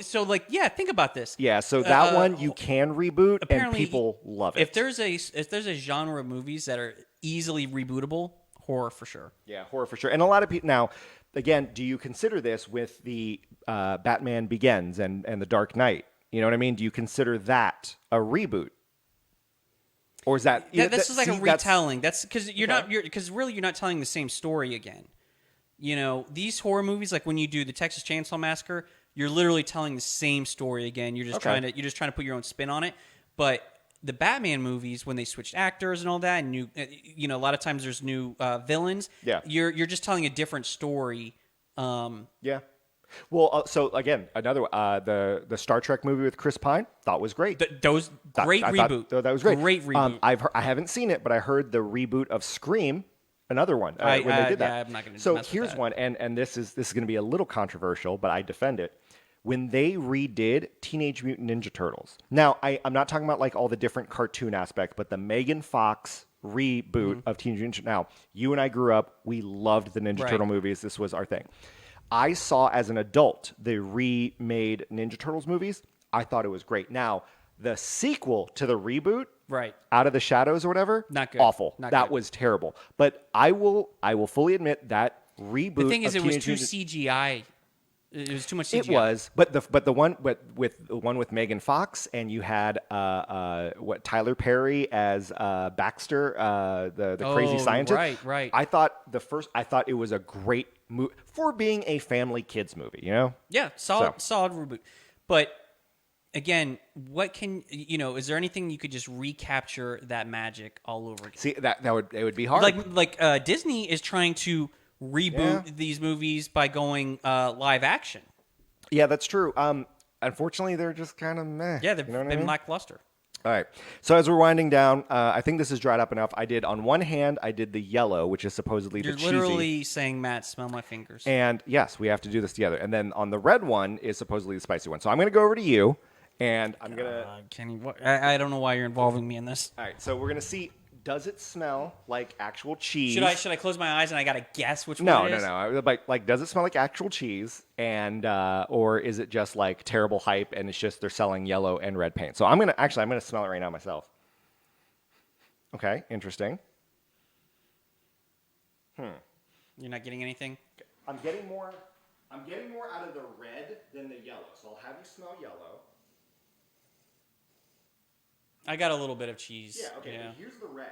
So like, yeah, think about this. Yeah, so that one you can reboot, and people love it. If there's a genre of movies that are easily rebootable, horror for sure. Yeah, horror for sure. And a lot of people now, again, do you consider this with the Batman Begins and the Dark Knight? You know what I mean? Do you consider that a reboot? Or is that this is like a retelling? That's because you're not telling the same story again. You know, these horror movies, like when you do the Texas Chainsaw Massacre, you're literally telling the same story again. You're just trying to put your own spin on it. But the Batman movies, when they switched actors and all that, and a lot of times there's new villains. Yeah, you're just telling a different story. Yeah. Well, so again, another the Star Trek movie with Chris Pine thought was great. Great reboot. That was great. Great reboot. I haven't seen it, but I heard the reboot of Scream. Another one when they did that. Yeah, I'm not going to. So here's one, and this is going to be a little controversial, but I defend it. When they redid Teenage Mutant Ninja Turtles. Now, I'm not talking about like all the different cartoon aspects, but the Megan Fox reboot of Teenage Mutant. Now, you and I grew up. We loved the Ninja Turtle movies. This was our thing. I saw as an adult the remade Ninja Turtles movies. I thought it was great. Now, the sequel to the reboot, Out of the Shadows or whatever, not good. Awful. Not that good. was terrible. But I will fully admit that reboot. The thing is, of it was Teenage too Mutant- CGI. It was too much CGI. It was, but the one with Megan Fox, and you had Tyler Perry as Baxter, the crazy scientist. Right. I thought it was a great movie for being a family kids movie. You know. Yeah, solid reboot. But again, is there anything you could just recapture that magic all over again? See, it would be hard. Like Disney is trying to reboot these movies by going live action. Yeah, that's true. Unfortunately, they're just kind of meh. Yeah, they've you know what I been mean? lackluster. All right. So as we're winding down, I think this is dried up enough. On one hand, I did the yellow, which is supposedly You're the cheesy. literally saying, Matt, smell my fingers. And yes, we have to do this together. And then on the red one is supposedly the spicy one. So I'm going to go over to you, and I'm going to... Kenny, I don't know why you're involving me in this. All right. So we're going to see, does it smell like actual cheese? Should I close my eyes and I got to guess which No, one it is? no. Like, does it smell like actual cheese? And or is it just like terrible hype and it's just they're selling yellow and red paint? So I'm going to smell it right now myself. Okay, interesting. You're not getting anything? I'm getting more out of the red than the yellow. So I'll have you smell yellow. I got a little bit of cheese. Yeah, okay. Yeah. Here's the red.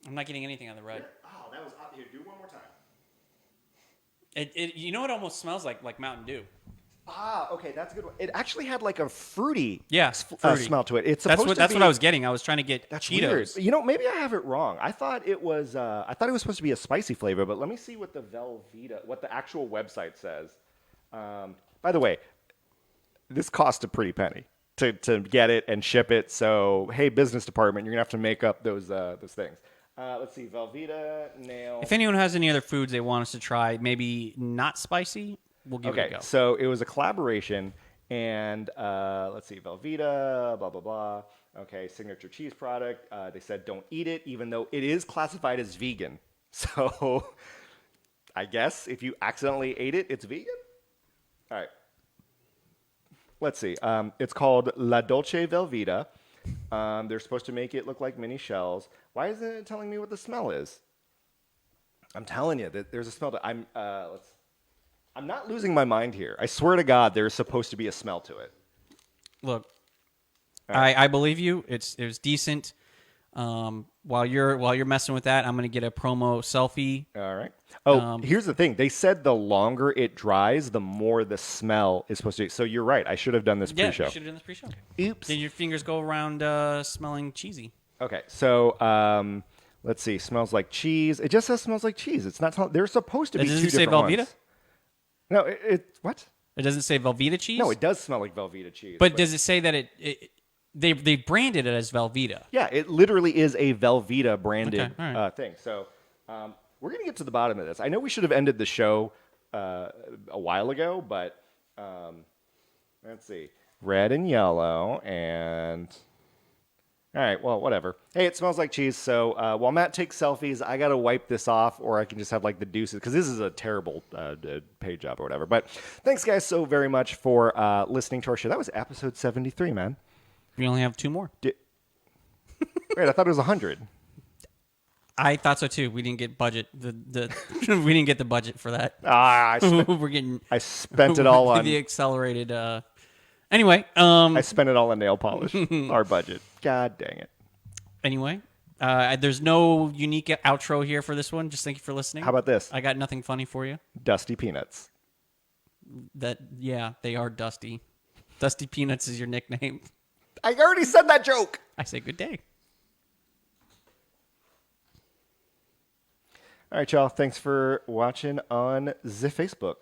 I'm not getting anything on the red. Oh, that was here. Do one more time. It you know what it almost smells like Mountain Dew. Ah, okay, that's a good one. It actually had like a fruity, fruity. smell to it. It's that's what I was getting. I was trying to get Cheetos. Weird. You know, maybe I have it wrong. I thought it was supposed to be a spicy flavor, but let me see what the actual website says. By the way, this cost a pretty penny to get it and ship it. So, hey, business department, you're gonna have to make up those things. Let's see, Velveeta, nail. If anyone has any other foods they want us to try, maybe not spicy, we'll give it a go. So it was a collaboration, and let's see, Velveeta, blah, blah, blah. Okay, signature cheese product. They said don't eat it, even though it is classified as vegan. So I guess if you accidentally ate it, it's vegan? All right. Let's see. It's called La Dolce Velveeta. They're supposed to make it look like mini shells. Why isn't it telling me what the smell is? I'm telling you that there's a smell. I'm not losing my mind here. I swear to God, there's supposed to be a smell to it. Look, I believe you. It was decent. While you're messing with that, I'm gonna get a promo selfie. All right. Oh, here's the thing. They said the longer it dries, the more the smell is supposed to be. So you're right. I should have done this pre-show. Yeah, you should have done this pre-show. Oops. Then your fingers go around smelling cheesy. Okay. So let's see. Smells like cheese. It just says smells like cheese. It's not. They're supposed to be Does two it say different Velveeta? ones. No. It what? It doesn't say Velveeta cheese. No, it does smell like Velveeta cheese. But does it say that they branded it as Velveeta? Yeah, it literally is a Velveeta branded Okay, all right. thing. So we're going to get to the bottom of this. I know we should have ended the show a while ago, but let's see. Red and yellow and... All right, well, whatever. Hey, it smells like cheese, so while Matt takes selfies, I got to wipe this off, or I can just have, like, the deuces, because this is a terrible page job or whatever. But thanks, guys, so very much for listening to our show. That was episode 73, man. We only have 2 more. Wait, I thought it was 100. I thought so too. We didn't get budget. We didn't get the budget for that. We're getting. I spent it all on the accelerated. Anyway, I spent it all on nail polish. Our budget. God dang it. Anyway, there's no unique outro here for this one. Just thank you for listening. How about this? I got nothing funny for you. Dusty Peanuts. Yeah, they are dusty. Dusty Peanuts is your nickname. I already said that joke. I say good day. All right, y'all. Thanks for watching on the Facebook.